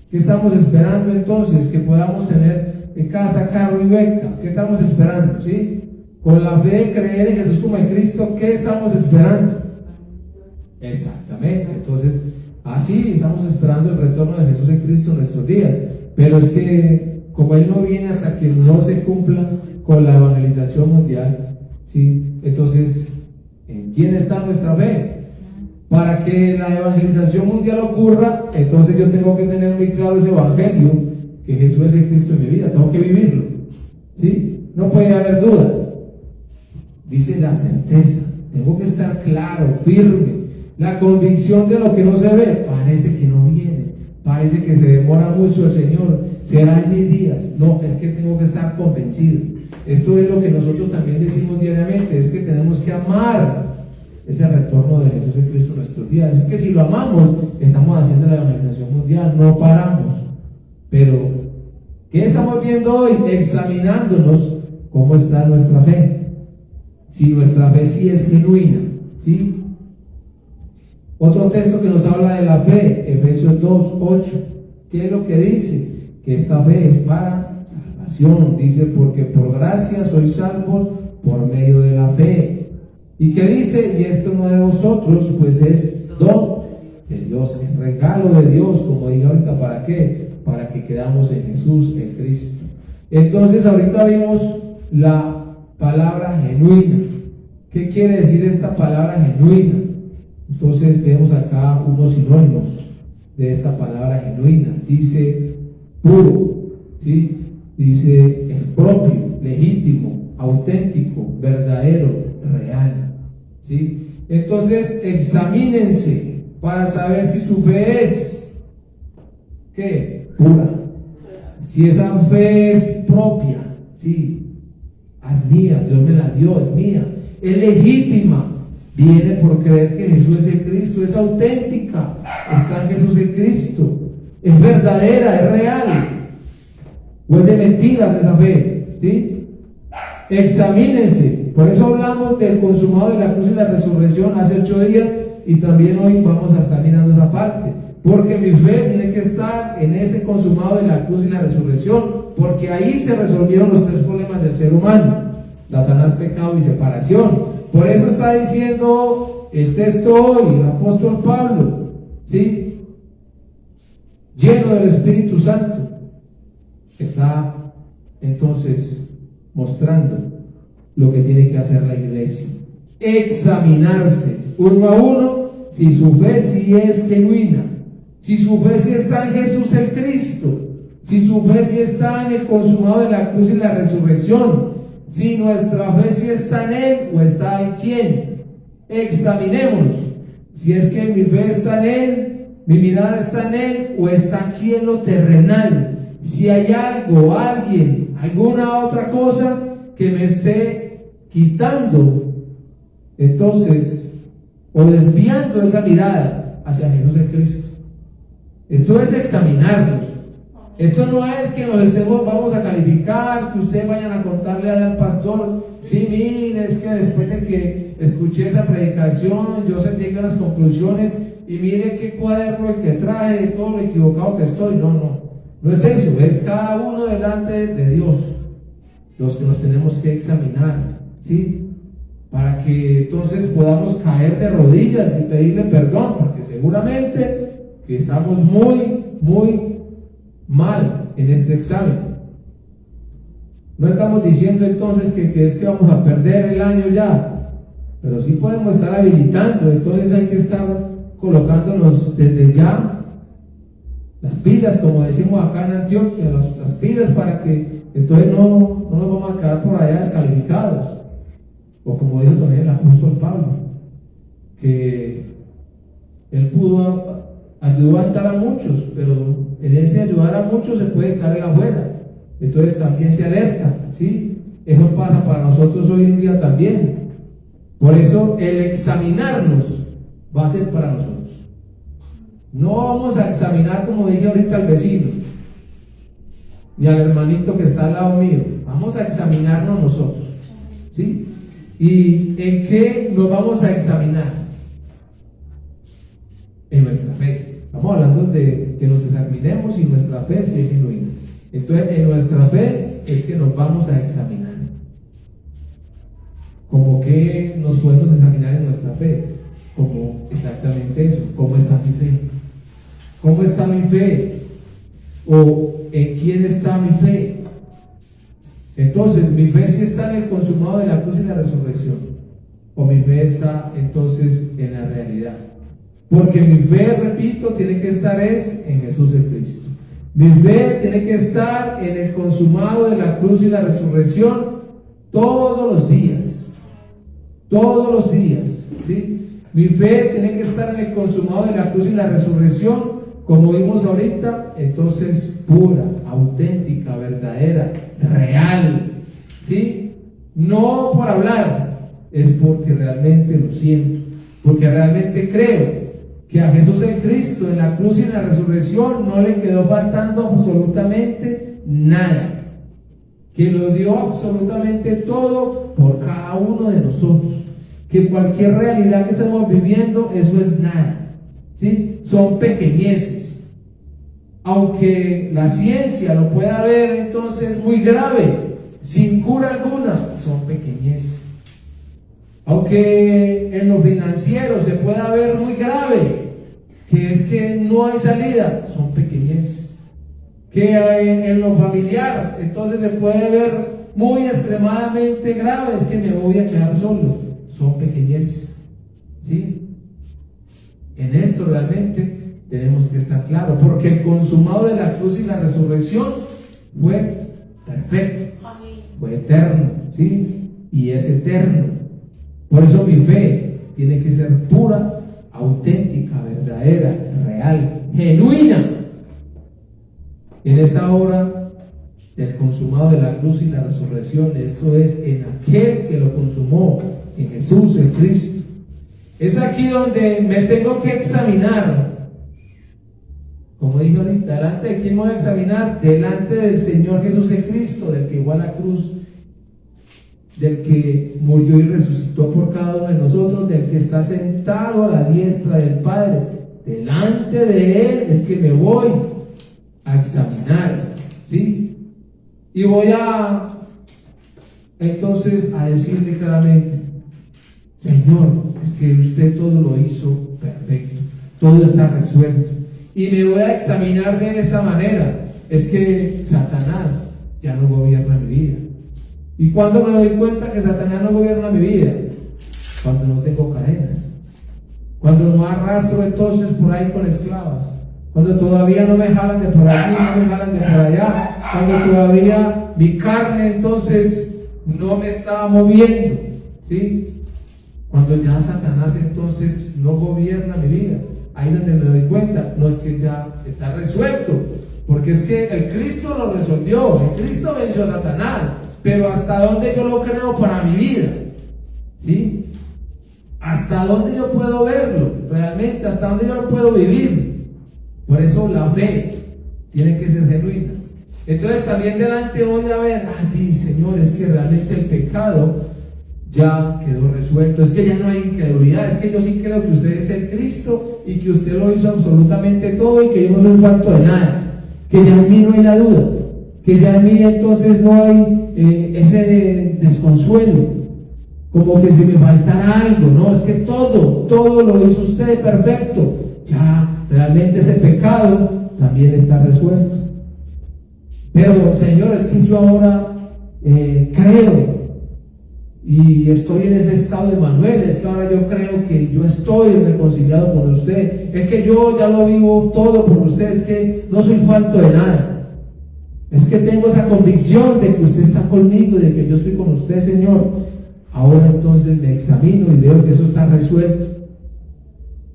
¿Qué estamos esperando entonces? Que podamos tener casa, carro y beca. ¿Qué estamos esperando? ¿Sí? Con la fe de creer en Jesús como en Cristo, ¿qué estamos esperando? Exactamente. Entonces, así estamos esperando el retorno de Jesús en Cristo en nuestros días. Pero es que, como Él no viene hasta que no se cumpla con la evangelización mundial, ¿sí? Entonces, ¿en quién está nuestra fe? Para que la evangelización mundial ocurra, entonces yo tengo que tener muy claro ese evangelio, que Jesús es el Cristo en mi vida, tengo que vivirlo, ¿sí? No puede haber duda. Dice la certeza, tengo que estar claro, firme. La convicción de lo que no se ve, parece que no viene, parece que se demora mucho el Señor, será en mis días. No, es que tengo que estar convencido. Esto es lo que nosotros también decimos diariamente, es que tenemos que amar ese retorno de Jesús en Cristo en nuestros días. Es que si lo amamos, estamos haciendo la evangelización mundial, no paramos. Pero, ¿qué estamos viendo hoy? Examinándonos cómo está nuestra fe. Si nuestra fe sí es genuina, ¿sí? Otro texto que nos habla de la fe, Efesios 2:8. ¿Qué es lo que dice? Que esta fe es para salvación. Dice, porque por gracia sois salvos por medio de la fe. ¿Y qué dice? Y esto no de vosotros, pues es don de Dios, es regalo de Dios, como diga ahorita. ¿Para qué? Para que quedamos en Jesús, en Cristo. Entonces ahorita vimos la palabra genuina. ¿Qué quiere decir esta palabra genuina? Entonces vemos acá unos sinónimos de esta palabra genuina. Dice puro, ¿sí? Dice es propio, legítimo, auténtico, verdadero, real, ¿sí? Entonces examínense para saber si su fe es ¿qué? Pura. Si esa fe es propia, ¿sí? Es mía, Dios me la dio, es mía. Es legítima, viene por creer que Jesús es el Cristo, es auténtica, está en Jesús el Cristo, es verdadera, es real, o es de mentiras esa fe, ¿sí? Examínense. Por eso hablamos del consumado de la cruz y la resurrección hace 8 días, y también hoy vamos a estar mirando esa parte, porque mi fe tiene que estar en ese consumado de la cruz y la resurrección, porque ahí se resolvieron los 3 problemas del ser humano: Satanás, pecado y separación. Por eso está diciendo el texto hoy, el apóstol Pablo, ¿sí? Lleno del Espíritu Santo, está entonces mostrando lo que tiene que hacer la iglesia: examinarse uno a uno si su fe sí es genuina, si su fe sí está en Jesús el Cristo, si su fe sí está en el consumado de la cruz y la resurrección, si nuestra fe sí está en Él o está en quién. Examinémonos si es que mi fe está en Él, mi mirada está en Él, o está aquí en lo terrenal. Si hay algo, alguien, alguna otra cosa que me esté quitando, entonces, o desviando esa mirada hacia Jesús el Cristo. Esto es examinarnos. Esto no es que nos estemos, vamos a calificar, que ustedes vayan a contarle al pastor: sí, mire, es que después de que escuché esa predicación, yo sentí que las conclusiones, y mire qué cuaderno el que traje, de todo lo equivocado que estoy. No es eso, es cada uno delante de Dios los que nos tenemos que examinar, ¿sí? Para que entonces podamos caer de rodillas y pedirle perdón, porque seguramente que estamos muy mal en este examen. No estamos diciendo entonces que es que vamos a perder el año ya, pero sí podemos estar habilitando. Entonces hay que estar colocándonos desde ya las pilas, como decimos acá en Antioquia, las pilas, para que entonces no nos vamos a quedar por allá descalificados. O como dijo también el apóstol Pablo, que él pudo ayudar a muchos, pero en ese ayudar a muchos se puede caer afuera. Entonces también se alerta, ¿sí? Eso pasa para nosotros hoy en día también. Por eso el examinarnos va a ser para nosotros. No vamos a examinar, como dije ahorita, al vecino y al hermanito que está al lado mío. Vamos a examinarnos nosotros, ¿sí? ¿Y en qué nos vamos a examinar? En nuestra fe. Estamos hablando de que nos examinemos y nuestra fe si es genuina. Entonces, en nuestra fe es que nos vamos a examinar. ¿Cómo que nos podemos examinar en nuestra fe? Como exactamente eso. ¿Cómo está mi fe? ¿Cómo está mi fe? ¿O en quién está mi fe? Entonces, mi fe sí está en el consumado de la cruz y la resurrección. ¿O mi fe está entonces en la realidad? Porque mi fe, repito, tiene que estar en Jesús el Cristo. Mi fe tiene que estar en el consumado de la cruz y la resurrección todos los días. Todos los días, ¿sí? Mi fe tiene que estar en el consumado de la cruz y la resurrección, como vimos ahorita, entonces pura, auténtica, verdadera, real, ¿sí? No por hablar, es porque realmente lo siento, porque realmente creo que a Jesús el Cristo en la cruz y en la resurrección no le quedó faltando absolutamente nada, que lo dio absolutamente todo por cada uno de nosotros, que cualquier realidad que estemos viviendo, eso es nada, ¿sí? Son pequeñeces, aunque la ciencia lo pueda ver entonces muy grave, sin cura alguna, son pequeñeces. Aunque en lo financiero se pueda ver muy grave, que es que no hay salida, son pequeñeces. Que en lo familiar entonces se puede ver muy extremadamente grave, es que me voy a quedar solo, son pequeñeces, ¿sí? En esto realmente tenemos que estar claros, porque el consumado de la cruz y la resurrección fue perfecto, fue eterno, ¿sí? Y es eterno. Por eso mi fe tiene que ser pura, auténtica, verdadera, real, genuina. En esa obra del consumado de la cruz y la resurrección, esto es en aquel que lo consumó, en Jesús, en Cristo. Es aquí donde me tengo que examinar. Como dije ahorita, ¿delante de quién voy a examinar? Delante del Señor Jesús en Cristo, del que fue a la cruz, del que murió y resucitó por cada uno de nosotros, del que está sentado a la diestra del Padre. Delante de Él es que me voy a examinar, ¿sí? Y voy entonces a decirle claramente: Señor, es que usted todo lo hizo perfecto, todo está resuelto. Y me voy a examinar de esa manera. Es que Satanás ya no gobierna mi vida. ¿Y cuándo me doy cuenta que Satanás no gobierna mi vida? Cuando no tengo cadenas, cuando no arrastro entonces por ahí con esclavas, cuando todavía no me jalan de por aquí, no me jalan de por allá, cuando todavía mi carne entonces no me está moviendo, ¿sí? Cuando ya Satanás entonces no gobierna mi vida, ahí donde me doy cuenta, no es que ya está resuelto, porque es que el Cristo lo resolvió, el Cristo venció a Satanás. Pero hasta dónde yo lo creo para mi vida, ¿sí? Hasta dónde yo puedo verlo realmente, hasta dónde yo lo puedo vivir. Por eso la fe tiene que ser genuina. Entonces también delante voy a ver, sí, Señor, es que realmente el pecado ya quedó resuelto, es que ya no hay incredulidad, es que yo sí creo que usted es el Cristo y que usted lo hizo absolutamente todo y que yo no soy falto de nada, que ya en mí no hay la duda, que ya en mí entonces no hay ese desconsuelo, como que si me faltara algo. No, es que todo lo hizo usted perfecto, ya realmente ese pecado también está resuelto. Pero Señor, es que yo ahora creo y estoy en ese estado de Manuel, es que ahora yo creo que yo estoy reconciliado con usted, es que yo ya lo vivo todo por usted, es que no soy falto de nada. Es que tengo esa convicción de que usted está conmigo, de que yo estoy con usted, Señor. Ahora entonces me examino y veo que eso está resuelto.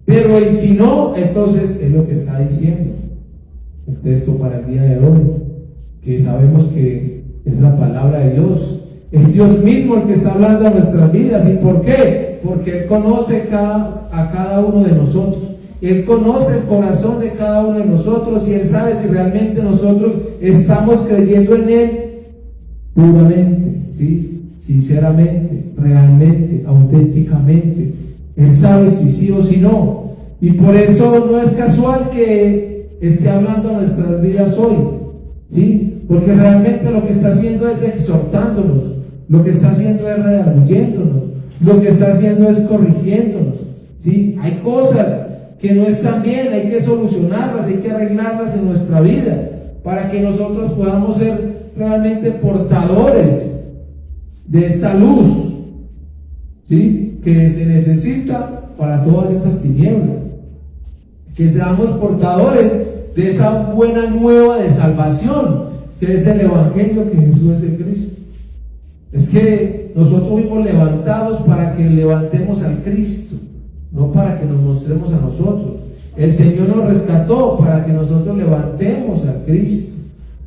Pero y si no, entonces es lo que está diciendo el texto para el día de hoy, que sabemos que es la palabra de Dios. Es Dios mismo el que está hablando a nuestras vidas. ¿Y por qué? Porque Él conoce a cada uno de nosotros. Él conoce el corazón de cada uno de nosotros y Él sabe si realmente nosotros estamos creyendo en Él puramente, ¿sí? Sinceramente, realmente, auténticamente. Él sabe si sí o si no. Y por eso no es casual que esté hablando a nuestras vidas hoy, ¿sí? Porque realmente lo que está haciendo es exhortándonos, lo que está haciendo es redarguyéndonos, lo que está haciendo es corrigiéndonos, ¿sí? Hay cosas que no están bien, hay que solucionarlas, hay que arreglarlas en nuestra vida para que nosotros podamos ser realmente portadores de esta luz, ¿sí? Que se necesita para todas estas tinieblas, que seamos portadores de esa buena nueva de salvación, que es el Evangelio, que Jesús es el Cristo. Es que nosotros fuimos levantados para que levantemos al Cristo, no para que nos mostremos a nosotros. El Señor nos rescató para que nosotros levantemos al Cristo,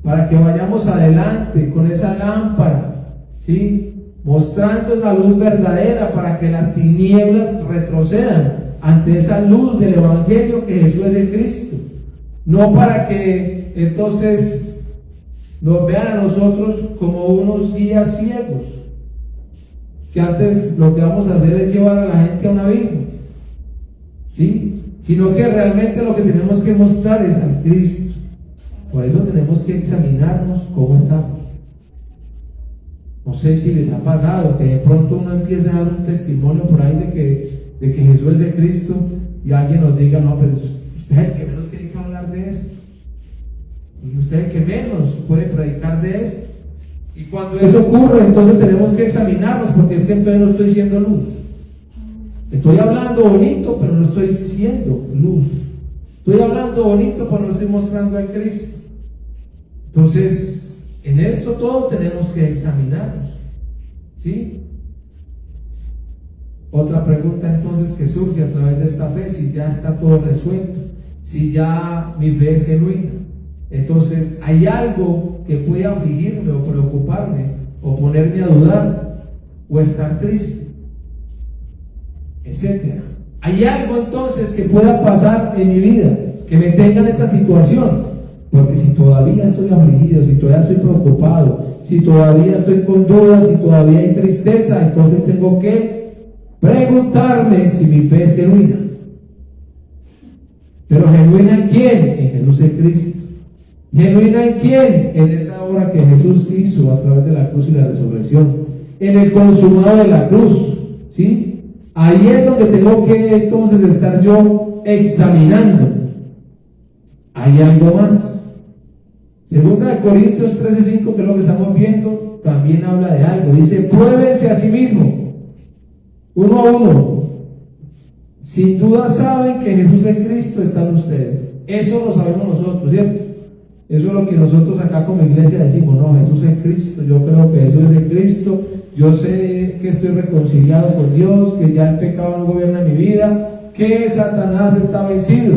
para que vayamos adelante con esa lámpara, ¿sí? Mostrando la luz verdadera, para que las tinieblas retrocedan ante esa luz del Evangelio, que Jesús es el Cristo. No para que entonces nos vean a nosotros como unos guías ciegos, que antes lo que vamos a hacer es llevar a la gente a un abismo, ¿sí? Sino que realmente lo que tenemos que mostrar es al Cristo. Por eso tenemos que examinarnos cómo estamos. No sé si les ha pasado que de pronto uno empieza a dar un testimonio por ahí de que Jesús es el Cristo y alguien nos diga: no, pero usted es el que menos tiene que hablar de esto, y usted es el que menos puede predicar de esto. Y cuando eso ocurre, entonces tenemos que examinarnos, porque es que entonces no estoy siendo luz. Estoy hablando bonito, pero no estoy siendo luz. Estoy hablando bonito, pero no estoy mostrando a Cristo. Entonces, en esto todo tenemos que examinarnos, ¿sí? Otra pregunta entonces que surge a través de esta fe: si ya está todo resuelto, si ya mi fe es genuina, entonces ¿hay algo que puede afligirme o preocuparme o ponerme a dudar o estar triste, etcétera? ¿Hay algo entonces que pueda pasar en mi vida que me tenga en esta situación? Porque si todavía estoy afligido, si todavía estoy preocupado, si todavía estoy con dudas, si todavía hay tristeza, entonces tengo que preguntarme si mi fe es genuina. ¿Pero genuina en quién? En Jesús el Cristo. ¿Genuina en quién? En esa obra que Jesús hizo a través de la cruz y la resurrección, en el consumado de la cruz, ¿sí? Ahí es donde tengo que entonces estar yo examinando. ¿Hay algo más? Segunda de Corintios 13:5, que es lo que estamos viendo, también habla de algo. Dice: pruébense a sí mismos, uno a uno. Sin duda saben que Jesús es Cristo está en ustedes. Eso lo sabemos nosotros, ¿cierto? Eso es lo que nosotros acá como iglesia decimos: no, Jesús es Cristo, yo creo que Jesús es el Cristo, yo sé que estoy reconciliado con Dios, que ya el pecado no gobierna mi vida, que Satanás está vencido.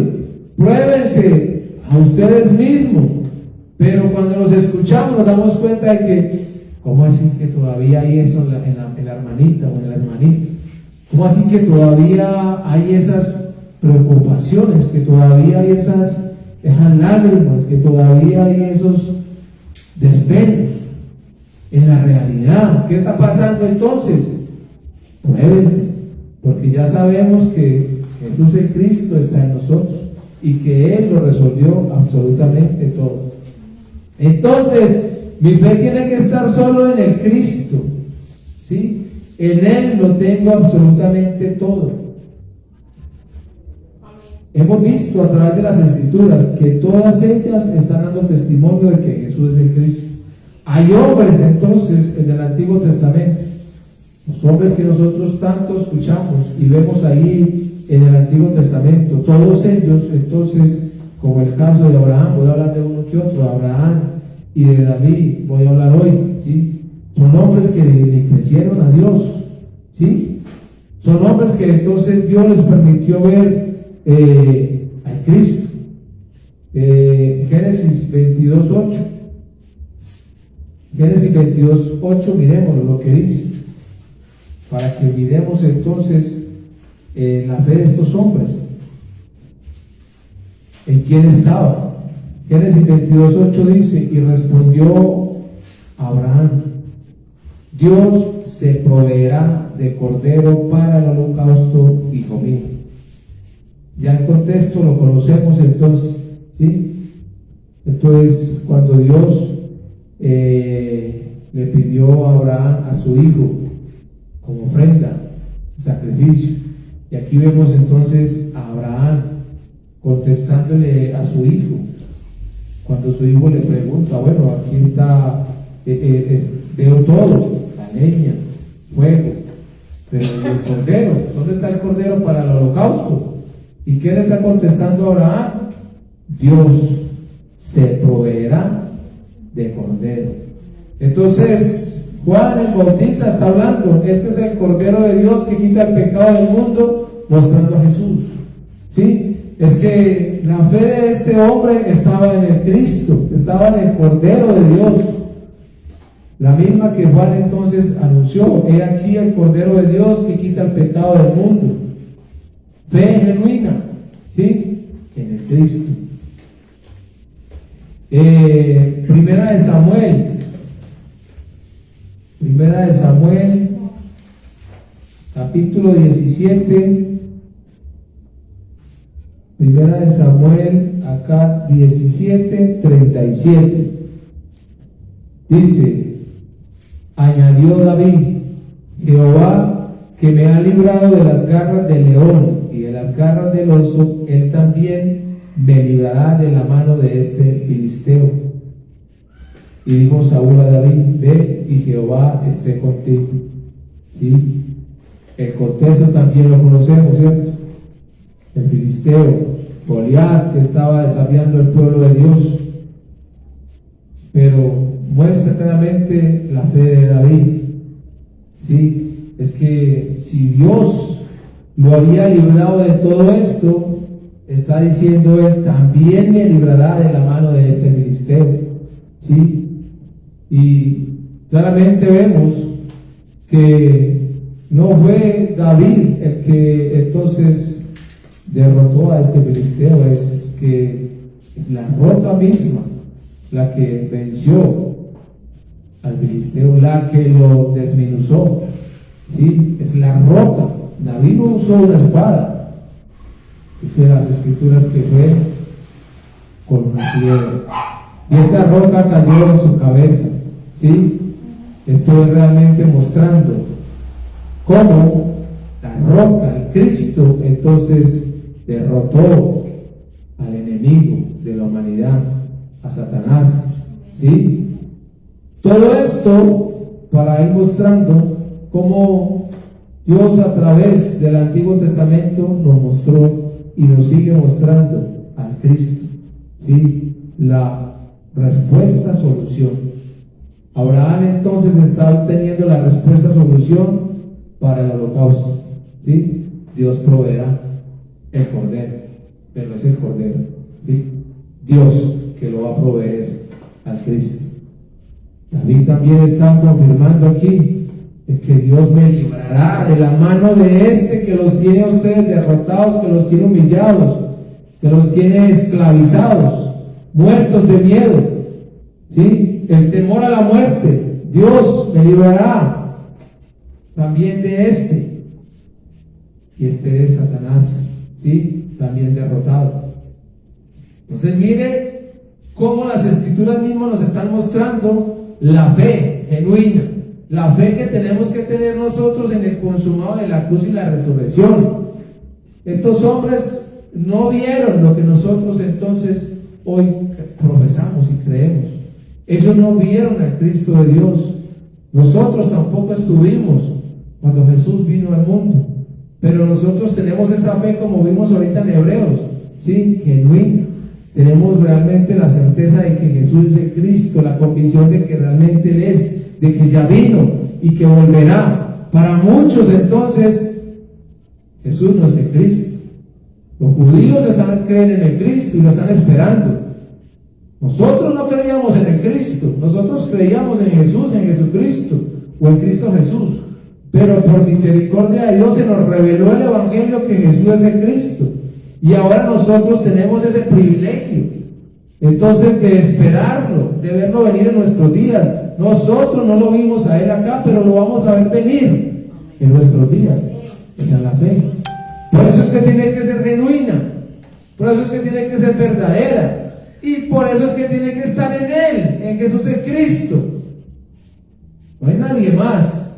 Pruébense a ustedes mismos. Pero cuando nos escuchamos nos damos cuenta de que, ¿cómo así que todavía hay eso en la hermanita o en el hermanito? ¿Cómo así que todavía hay esas preocupaciones, que todavía hay esas lágrimas, que todavía hay esos desvelos en la realidad? ¿Qué está pasando entonces? Pruébense, porque ya sabemos que Jesús el Cristo está en nosotros y que Él lo resolvió absolutamente todo. Entonces, mi fe tiene que estar solo en el Cristo, ¿sí? En Él lo tengo absolutamente todo. Hemos visto a través de las Escrituras que todas ellas están dando testimonio de que Jesús es el Cristo. Hay hombres entonces en el Antiguo Testamento, los hombres que nosotros tanto escuchamos y vemos ahí en el Antiguo Testamento, todos ellos entonces, como el caso de Abraham, voy a hablar de uno que otro, Abraham, y de David voy a hablar hoy, ¿sí? Son hombres que le crecieron a Dios, ¿sí? Son hombres que entonces Dios les permitió ver al Cristo. Génesis 22:8. Génesis 22:8, miremos lo que dice, para que miremos entonces la fe de estos hombres. ¿En quién estaba? Génesis 22:8 dice: y respondió Abraham: Dios se proveerá de cordero para el holocausto, hijo mío. Ya el contexto lo conocemos entonces, ¿sí? Entonces, cuando Dios le pidió a Abraham a su hijo como ofrenda, sacrificio, y aquí vemos entonces a Abraham contestándole a su hijo, cuando su hijo le pregunta: bueno, aquí está, veo todo, la leña, fuego, pero el cordero, ¿dónde está el cordero para el holocausto? ¿Y qué le está contestando a Abraham? Dios se proveerá de cordero. Entonces, Juan el Bautista está hablando: este es el cordero de Dios que quita el pecado del mundo, mostrando a Jesús. ¿Sí? Es que la fe de este hombre estaba en el Cristo, estaba en el Cordero de Dios, la misma que Juan entonces anunció: he aquí el Cordero de Dios que quita el pecado del mundo. Fe genuina, ¿sí? En el Cristo. Primera de Samuel, capítulo 17. Primera de Samuel, acá 17:37. Dice: añadió David: Jehová, que me ha librado de las garras del león y de las garras del oso, él también me librará de la mano de este filisteo. Y dijo Saúl a David: ve, y Jehová esté contigo. ¿Sí? El contexto también lo conocemos, ¿cierto? El filisteo, Goliat, que estaba desafiando al pueblo de Dios, pero muestra claramente la fe de David. ¿Sí? Es que si Dios lo había librado de todo esto, está diciendo él: también me librará de la mano de este filisteo. ¿Sí? Y claramente vemos que no fue David el que entonces derrotó a este filisteo, es que es la roca misma la que venció al filisteo, la que lo desmenuzó. ¿Sí? Es la roca. David no usó una espada, dice las escrituras que fue con una piedra, y esta roca cayó en su cabeza. ¿Sí? Esto es realmente mostrando cómo la roca, el Cristo, entonces derrotó al enemigo de la humanidad, a Satanás. ¿Sí? Todo esto para ir mostrando cómo Dios a través del Antiguo Testamento nos mostró y nos sigue mostrando al Cristo. ¿Sí? La respuesta, solución. Abraham entonces está obteniendo la respuesta, solución para el holocausto. ¿Sí? Dios proveerá el cordero, pero es el cordero. ¿Sí? Dios que lo va a proveer al Cristo. David también está confirmando aquí que Dios me librará de la mano de este que los tiene a ustedes derrotados, que los tiene humillados, que los tiene esclavizados, muertos de miedo. ¿Sí? El temor a la muerte. Dios me librará también de este. Y este es Satanás, ¿sí? También derrotado. Entonces mire cómo las escrituras mismas nos están mostrando la fe genuina, la fe que tenemos que tener nosotros en el consumado de la cruz y la resurrección. Estos hombres no vieron lo que nosotros entonces hoy profesamos y creemos. Ellos no vieron al Cristo de Dios. Nosotros tampoco estuvimos cuando Jesús vino al mundo, pero nosotros tenemos esa fe, como vimos ahorita en Hebreos, ¿sí? Genuina. Tenemos realmente la certeza de que Jesús es el Cristo, la convicción de que realmente Él es, de que ya vino y que volverá. Para muchos entonces Jesús no es el Cristo. Los judíos creen en el Cristo y lo están esperando. Nosotros no creíamos en el Cristo, nosotros creíamos en Jesús, en Jesucristo o en Cristo Jesús, pero por misericordia de Dios se nos reveló el Evangelio que Jesús es el Cristo, Y ahora nosotros tenemos ese privilegio, entonces, de esperarlo, de verlo venir en nuestros días. Nosotros no lo vimos a Él acá, pero lo vamos a ver venir en nuestros días. Esa es la fe. Por eso es que tiene que ser genuina, por eso es que tiene que ser verdadera, y por eso es que tiene que estar en Él, en Jesús en Cristo. No hay nadie más,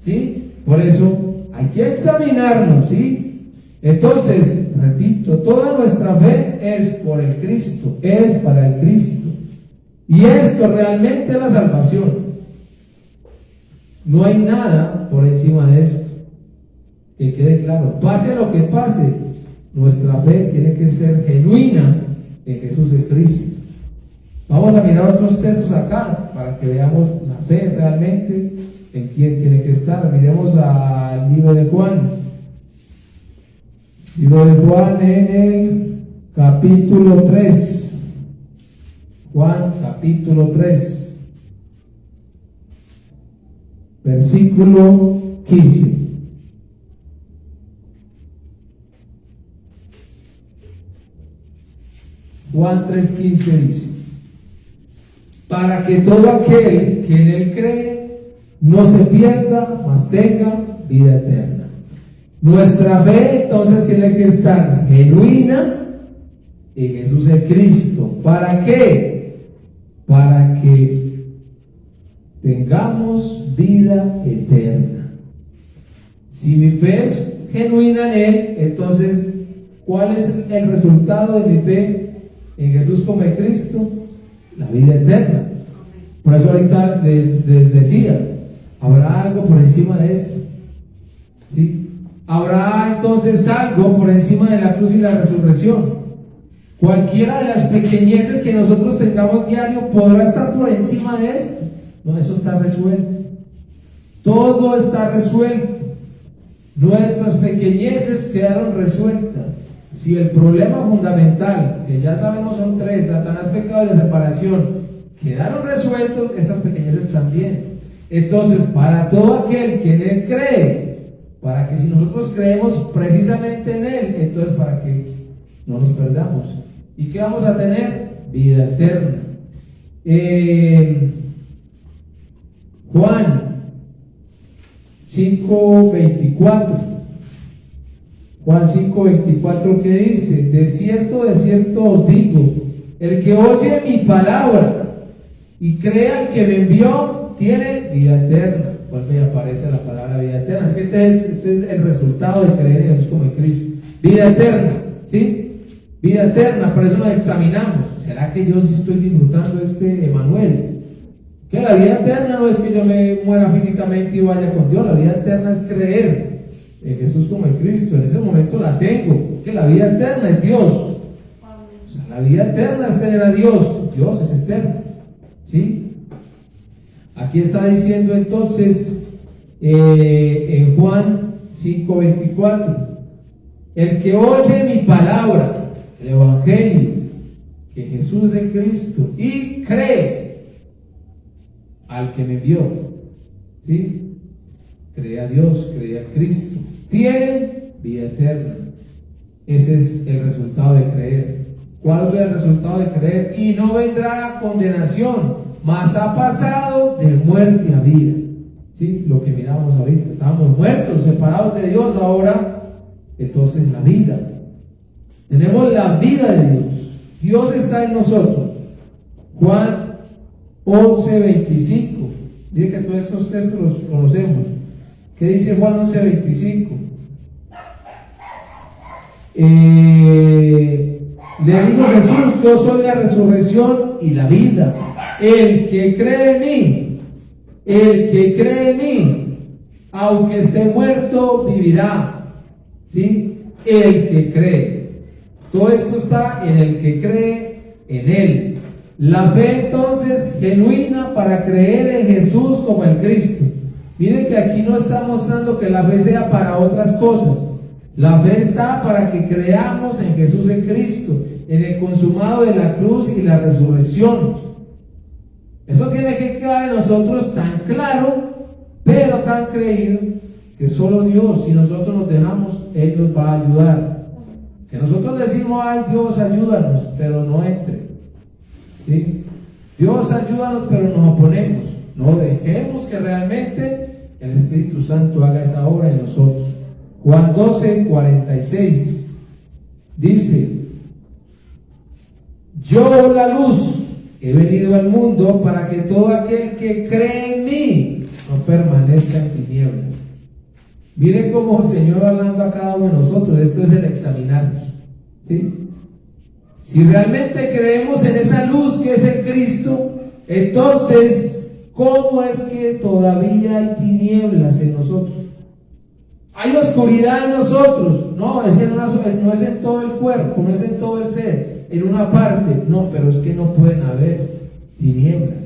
¿sí? Por eso hay que examinarnos, ¿sí? Entonces, repito, toda nuestra fe es por el Cristo, es para el Cristo. Y esto realmente es la salvación. No hay nada por encima de esto. Que quede claro, pase lo que pase, nuestra fe tiene que ser genuina en Jesús el Cristo. Vamos a mirar otros textos acá para que veamos la fe realmente en quién tiene que estar. Miremos al libro de Juan. Libro de Juan en el capítulo 3. Juan capítulo 3, versículo 15. Juan 3:15 dice: para que todo aquel que en Él cree no se pierda, mas tenga vida eterna. Nuestra fe entonces tiene que estar genuina en Jesús el Cristo. ¿Para qué? Para que tengamos vida eterna. Si mi fe es genuina en Él, entonces, ¿cuál es el resultado de mi fe en Jesús como en Cristo? La vida eterna. Por eso ahorita les decía, habrá algo por encima de esto, ¿sí? Habrá entonces algo por encima de la cruz y la resurrección. Cualquiera de las pequeñeces que nosotros tengamos diario podrá estar por encima de esto. No, eso está resuelto. Todo está resuelto. Nuestras pequeñeces quedaron resueltas. Si el problema fundamental, que ya sabemos son tres, Satanás, pecado y la separación, quedaron resueltos, estas pequeñeces también. Entonces, para todo aquel que en Él cree, para que si nosotros creemos precisamente en Él, entonces para que no nos perdamos. ¿Y qué vamos a tener? Vida eterna. Juan 5:24. Juan 5:24, ¿qué dice? De cierto os digo, el que oye mi palabra y crea al que me envió, tiene vida eterna. ¿Cuál me aparece la palabra vida eterna? Es que este es el resultado de creer en Jesús como en Cristo. Vida eterna, ¿sí? Vida eterna, por eso nos examinamos. ¿Será que yo sí estoy disfrutando este Emanuel? Que la vida eterna no es que yo me muera físicamente y vaya con Dios. La vida eterna es creer en Jesús como en Cristo. En ese momento la tengo. Que la vida eterna es Dios. O sea, la vida eterna es tener a Dios. Dios es eterno, ¿sí? Aquí está diciendo entonces en Juan 5:24, el que oye mi palabra, el Evangelio, que Jesús es Cristo, y cree al que me envió, ¿sí? Cree a Dios, cree a Cristo, tiene vida eterna. Ese es el resultado de creer. ¿Cuál es el resultado de creer? Y no vendrá condenación, mas ha pasado de muerte a vida. ¿Sí? Lo que miramos ahorita. Estábamos muertos, separados de Dios, ahora entonces la vida. Tenemos la vida de Dios. Dios está en nosotros. Juan 11:25. Dice que todos estos textos los conocemos. ¿Qué dice Juan 11:25? Le dijo Jesús: yo soy la resurrección y la vida. El que cree en mí, aunque esté muerto, vivirá. ¿Sí? El que cree. Todo esto está en el que cree en Él. La fe entonces genuina para creer en Jesús como el Cristo. Miren que aquí no está mostrando que la fe sea para otras cosas. La fe está para que creamos en Jesús en Cristo, en el consumado de la cruz y la resurrección. Eso tiene que quedar en nosotros tan claro, pero tan creído, que solo Dios, si nosotros nos dejamos, Él nos va a ayudar. ¿Ok? Que nosotros decimos, ay Dios, ayúdanos, pero no entre. ¿Sí? Dios, ayúdanos, pero nos oponemos. No dejemos que realmente el Espíritu Santo haga esa obra en nosotros. Juan 12:46 dice: yo, la luz, he venido al mundo para que todo aquel que cree en mí no permanezca en tinieblas. Miren cómo el Señor hablando a cada uno de nosotros. Esto es el examinarnos, ¿sí? Si realmente creemos en esa luz que es el Cristo, entonces, ¿cómo es que todavía hay tinieblas en nosotros? Hay oscuridad en nosotros. No, es no es en todo el cuerpo, no es en todo el ser, en una parte. No, pero es que no pueden haber tinieblas,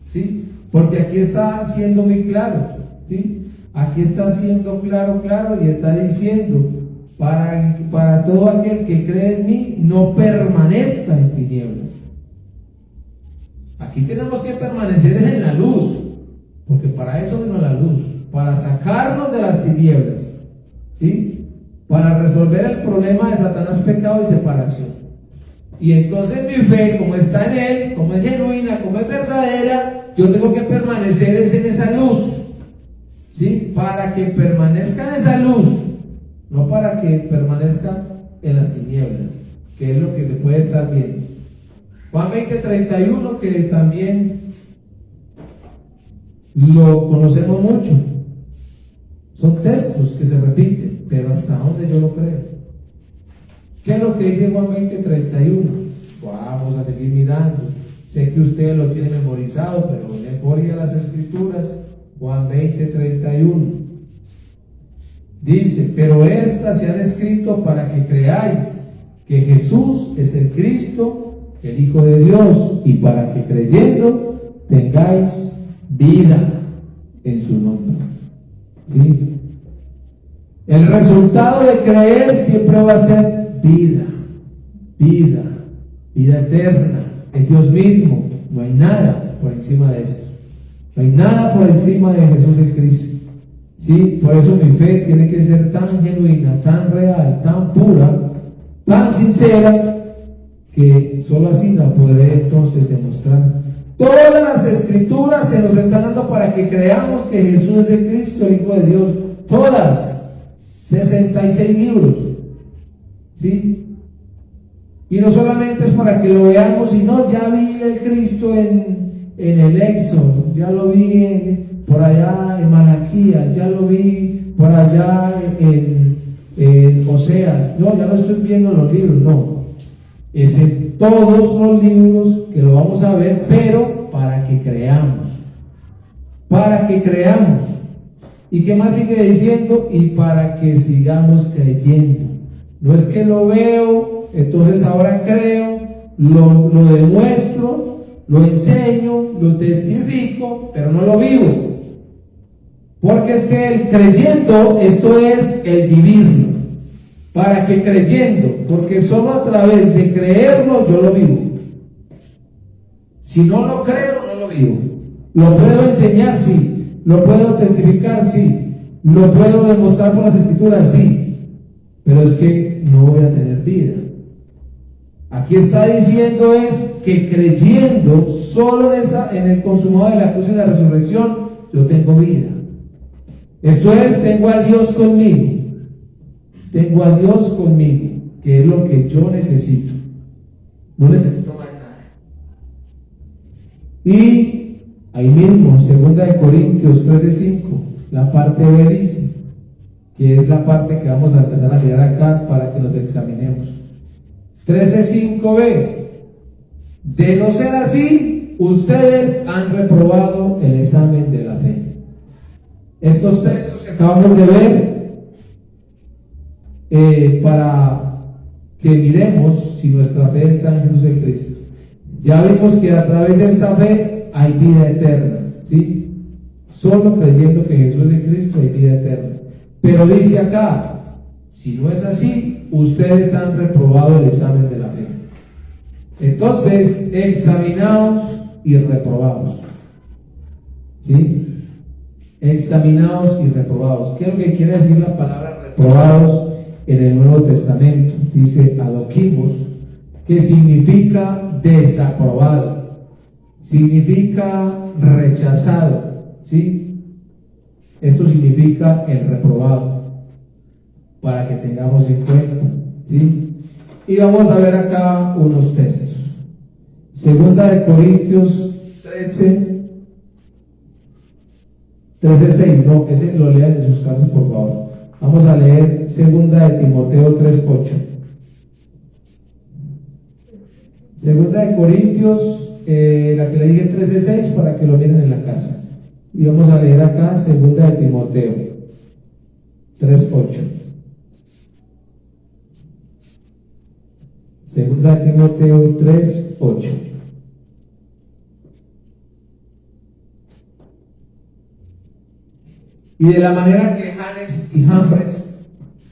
¿sí? Porque aquí está siendo muy claro, ¿sí? Aquí está siendo claro y está diciendo: para todo aquel que cree en mí, no permanezca en tinieblas. Aquí tenemos que permanecer en la luz, porque para eso vino la luz, para sacarnos de las tinieblas, ¿sí? Para resolver el problema de Satanás, pecado y separación. Y entonces mi fe, como está en él, como es genuina, como es verdadera, yo tengo que permanecer en esa luz, ¿sí? Para que permanezca en esa luz, no para que permanezca en las tinieblas, que es lo que se puede estar viendo. Juan 20:31, que también lo conocemos mucho. Son textos que se repiten, pero ¿hasta dónde yo lo creo? ¿Qué es lo que dice Juan 20:31? Vamos a seguir mirando. Sé que ustedes lo tienen memorizado, pero memoria las Escrituras. Juan 20:31 dice: pero estas se han escrito para que creáis que Jesús es el Cristo, el Hijo de Dios, y para que creyendo tengáis vida en su nombre. ¿Sí? El resultado de creer siempre va a ser vida eterna, es Dios mismo. No hay nada por encima de esto. No hay nada por encima de Jesús el Cristo. ¿Sí? Por eso mi fe tiene que ser tan genuina, tan real, tan pura, tan sincera, que solo así la podré entonces demostrar. Todas las Escrituras se nos están dando para que creamos que Jesús es el Cristo, el Hijo de Dios. Todas, 66 libros, ¿sí? Y no solamente es para que lo veamos, sino ya vi el Cristo en el Éxodo, ya lo vi por allá en Malaquías, ya lo vi por allá en Oseas. No, ya lo estoy viendo en los libros, no. Es en todos los libros que lo vamos a ver, pero para que creamos. Para que creamos. ¿Y qué más sigue diciendo? Y para que sigamos creyendo. No es que lo veo, entonces ahora creo, lo demuestro, lo enseño, lo testifico, pero no lo vivo. Porque es que el creyendo, esto es el vivirlo. Para que creyendo, porque solo a través de creerlo yo lo vivo. Si no lo creo, no lo vivo. Lo puedo enseñar, sí. Lo puedo testificar, sí. Lo puedo demostrar por las Escrituras, sí. Pero es que no voy a tener vida. Aquí está diciendo es que creyendo solo en el consumado de la cruz y la resurrección, yo tengo vida. Esto es, tengo a Dios conmigo. Tengo a Dios conmigo, que es lo que yo necesito. No necesito más nada. Y ahí mismo, 2 Corintios 13:5, la parte B dice, que es la parte que vamos a empezar a mirar acá para que nos examinemos. 13:5b: de no ser así, ustedes han reprobado el examen de la fe. Estos textos que acabamos de ver, para que miremos si nuestra fe está en Jesús el Cristo. Ya vimos que a través de esta fe hay vida eterna, ¿sí? Solo creyendo que Jesús es el Cristo hay vida eterna. Pero dice acá, si no es así, ustedes han reprobado el examen de la fe. Entonces, examinaos y reprobados, ¿sí? Examinaos y reprobados. ¿Qué es lo que quiere decir la palabra reprobados en el Nuevo Testamento. Dice adoquimos, que significa desaprobado, significa rechazado, ¿sí? Esto significa el reprobado, para que tengamos en cuenta, ¿sí? Y vamos a ver acá unos textos. Segunda de Corintios 13:6, no, ese lo lean en sus casas, por favor. Vamos a leer segunda de Timoteo 3:8. Segunda de Corintios, la que le dije 13:6, para que lo miren en la casa. Y vamos a leer acá segunda de Timoteo 3:8. Segunda de Timoteo 3:8. Y de la manera que Janes y Jambres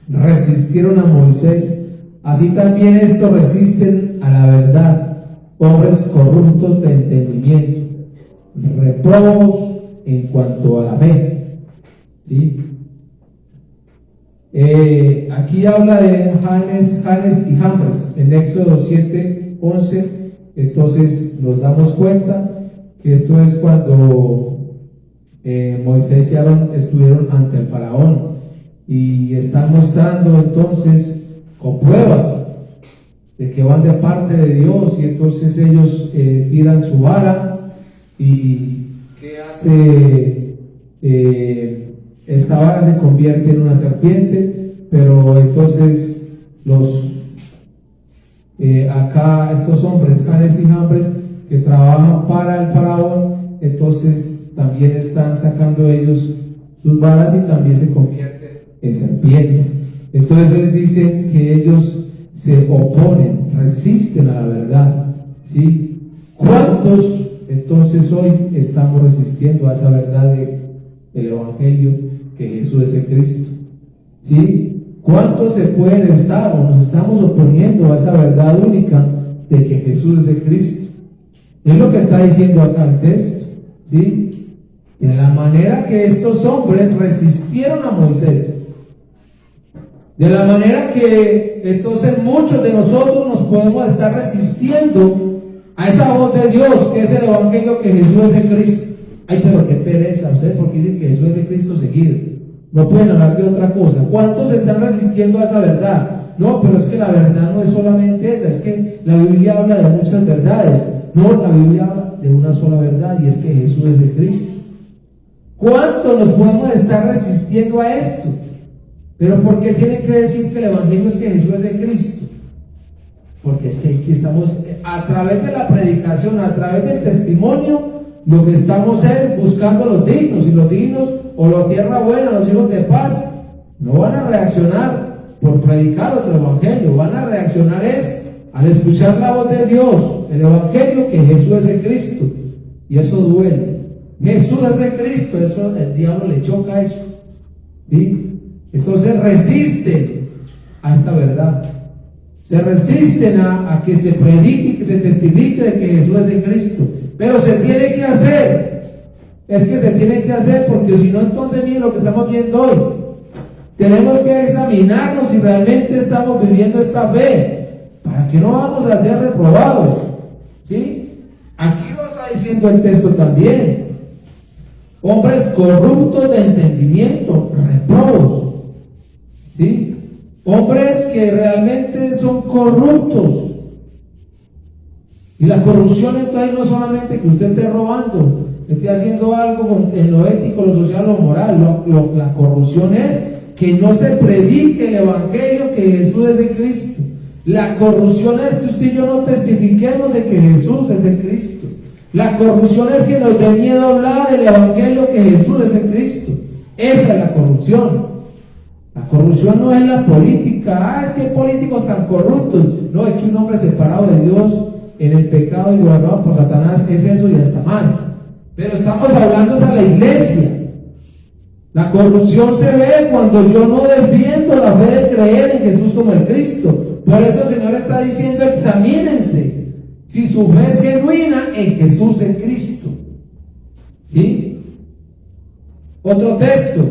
resistieron a Moisés, así también estos resisten a la verdad, hombres corruptos de entendimiento, reprobos en cuanto a la fe. ¿Sí? Aquí habla de Janes y Jambres en Éxodo 7:11. Entonces nos damos cuenta que esto es cuando Moisés y Aarón estuvieron ante el faraón y están mostrando entonces con pruebas de que van de parte de Dios, y entonces ellos tiran su vara. ¿Y qué hace? Esta vara se convierte en una serpiente, pero entonces acá estos hombres, Janes y Jambres, que trabajan para el faraón, entonces también están sacando ellos sus varas y también se convierten en serpientes. Entonces dicen que ellos se oponen, resisten a la verdad, ¿sí? ¿Cuántos entonces hoy estamos resistiendo a esa verdad del Evangelio, que Jesús es el Cristo? ¿Sí? ¿Cuántos se pueden estar o nos estamos oponiendo a esa verdad única de que Jesús es el Cristo? Es lo que está diciendo acá el texto, ¿sí? De la manera que estos hombres resistieron a Moisés, de la manera que entonces muchos de nosotros nos podemos estar resistiendo a esa voz de Dios, que es el Evangelio, que Jesús es el Cristo. Ay, pero qué pereza, ustedes porque dicen que Jesús es el Cristo seguido, no pueden hablar de otra cosa. ¿Cuántos están resistiendo a esa verdad? No, pero es que la verdad no es solamente esa, es que la Biblia habla de muchas verdades. No, la Biblia habla de una sola verdad, y es que Jesús es el Cristo. ¿Cuánto nos podemos estar resistiendo a esto? Pero ¿por qué tienen que decir que el Evangelio es que Jesús es el Cristo? Porque es que aquí estamos, a través de la predicación, a través del testimonio, lo que estamos es buscando los dignos, y los dignos, o la tierra buena, los hijos de paz, no van a reaccionar por predicar otro Evangelio, van a reaccionar al escuchar la voz de Dios, el Evangelio, que Jesús es el Cristo. Y eso duele. Jesús es el Cristo, eso el diablo le choca eso, ¿sí? Entonces resisten a esta verdad, se resisten a que se predique, que se testifique de que Jesús es el Cristo, pero se tiene que hacer, es que se tiene que hacer, porque si no, entonces miren lo que estamos viendo hoy. Tenemos que examinarnos si realmente estamos viviendo esta fe, para que no vamos a ser reprobados, ¿sí? Aquí lo está diciendo el texto también. Hombres corruptos de entendimiento, reprobos, ¿sí? Hombres que realmente son corruptos. Y la corrupción entonces no es solamente que usted esté robando, esté haciendo algo en lo ético, lo social, lo moral. La corrupción es que no se predique el Evangelio, que Jesús es el Cristo. La corrupción es que usted y yo no testifiquemos de que Jesús es el Cristo. La corrupción es que nos dé miedo hablar el Evangelio, que Jesús es el Cristo. Esa es la corrupción. La corrupción no es la política. Es que hay políticos tan corruptos. No, es que un hombre separado de Dios en el pecado y gobernado por Satanás es eso y hasta más. Pero estamos hablando a la iglesia. La corrupción se ve cuando yo no defiendo la fe de creer en Jesús como el Cristo. Por eso el Señor está diciendo: examínense si su fe es genuina en Jesús el Cristo. ¿Sí? Otro texto.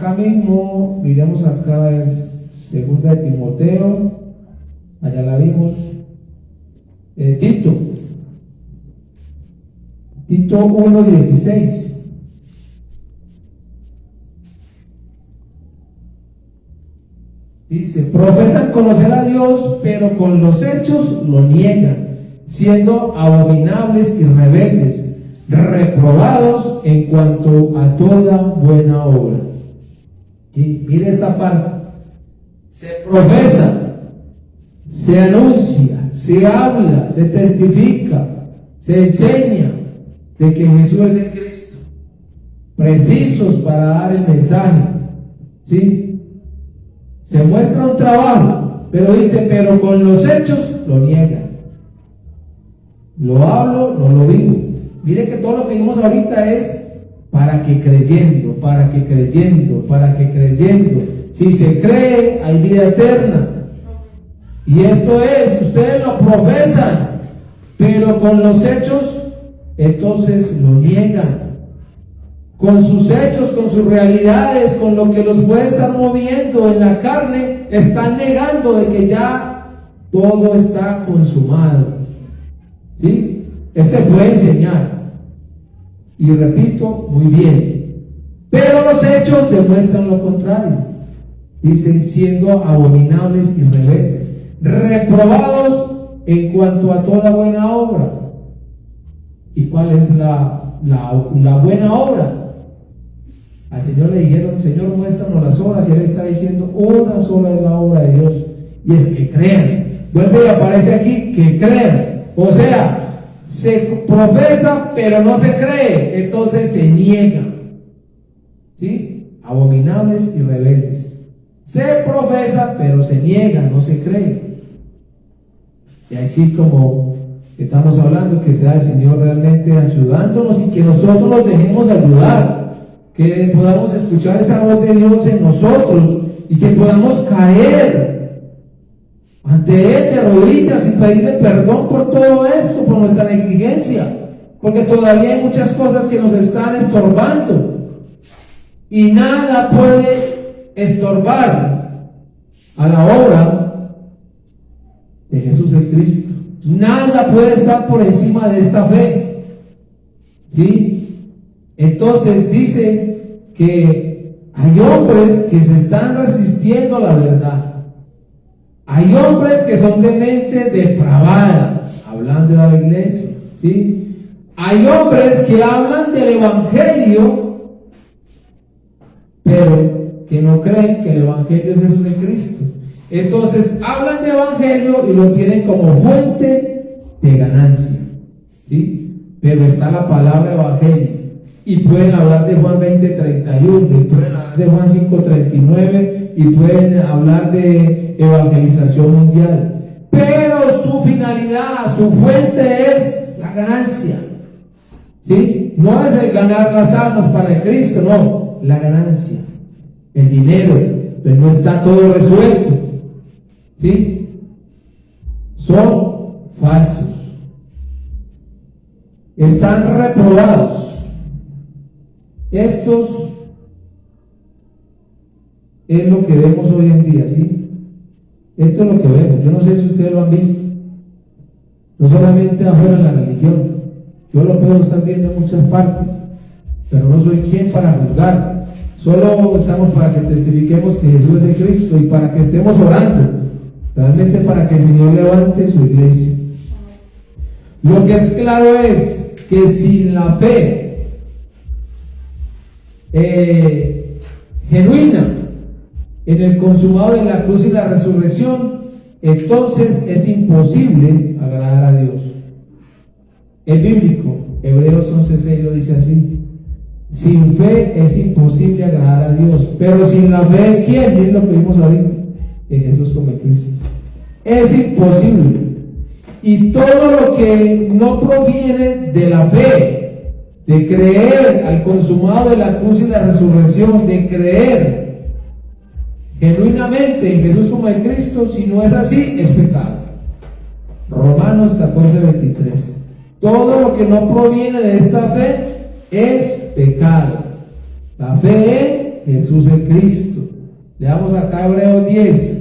acá mismo, miremos acá, es segunda de Timoteo, allá la vimos, Tito 1:16. Dice, profesan conocer a Dios, pero con los hechos lo niegan, siendo abominables y rebeldes, reprobados en cuanto a toda buena obra. Y mire esta parte, se profesa, se anuncia, se habla, se testifica, se enseña de que Jesús es el Cristo, precisos para dar el mensaje, ¿sí? Se muestra un trabajo, pero dice, pero con los hechos lo niegan. Lo hablo, no lo vivo. Mire que todo lo que vimos ahorita es para que creyendo. Si se cree, hay vida eterna. Y esto es, ustedes lo profesan, pero con los hechos, entonces lo niegan. Con sus hechos, con sus realidades, con lo que los puede estar moviendo en la carne, están negando de que ya todo está consumado. ¿Sí? Este puede enseñar. Y repito, muy bien. Pero los hechos demuestran lo contrario. Dicen, siendo abominables y rebeldes, reprobados en cuanto a toda buena obra. ¿Y cuál es la buena obra? Al Señor le dijeron, Señor, muéstranos las obras, y Él está diciendo, una sola es la obra de Dios, y es que crean. Vuelve y aparece aquí, que crean. O sea, se profesa, pero no se cree, entonces se niega. ¿Sí? Abominables y rebeldes. Se profesa, pero se niega, no se cree. Y así como estamos hablando, que sea el Señor realmente ayudándonos y que nosotros nos dejemos ayudar. Que podamos escuchar esa voz de Dios en nosotros y que podamos caer ante Él de rodillas y pedirle perdón por todo esto, por nuestra negligencia, porque todavía hay muchas cosas que nos están estorbando y nada puede estorbar a la obra de Jesús el Cristo. Nada puede estar por encima de esta fe, ¿sí? Entonces dice que hay hombres que se están resistiendo a la verdad. Hay hombres que son de mente depravada, hablando de la iglesia, ¿sí? Hay hombres que hablan del evangelio, pero que no creen que el evangelio es Jesús de Cristo. Entonces hablan de evangelio y lo tienen como fuente de ganancia, ¿sí? Pero está la palabra evangelio. Y pueden hablar de Juan 20:31, y pueden hablar de Juan 5:39, y pueden hablar de evangelización mundial. Pero su finalidad, su fuente es la ganancia. ¿Sí? No es el ganar las almas para Cristo, no, la ganancia, el dinero. Pues no está todo resuelto. ¿Sí? Son falsos. Están reprobados. Estos es lo que vemos hoy en día, ¿sí? Esto es lo que vemos. Yo no sé si ustedes lo han visto. No solamente afuera en la religión. Yo lo puedo estar viendo en muchas partes, pero no soy quien para juzgar. Solo estamos para que testifiquemos que Jesús es el Cristo y para que estemos orando, realmente para que el Señor levante su iglesia. Lo que es claro es que sin la fe genuina en el consumado de la cruz y la resurrección, entonces es imposible agradar a Dios. Es bíblico, Hebreos 11:6 lo dice así: sin fe es imposible agradar a Dios. Pero sin la fe ¿en quién? Es lo que vimos ahorita, en Jesús como Cristo. Es imposible. Y todo lo que no proviene de la fe, de creer al consumado de la cruz y la resurrección, de creer genuinamente en Jesús como el Cristo, si no es así, es pecado. Romanos 14:23. Todo lo que no proviene de esta fe es pecado. La fe Jesús es Cristo. Leamos acá Hebreos 10.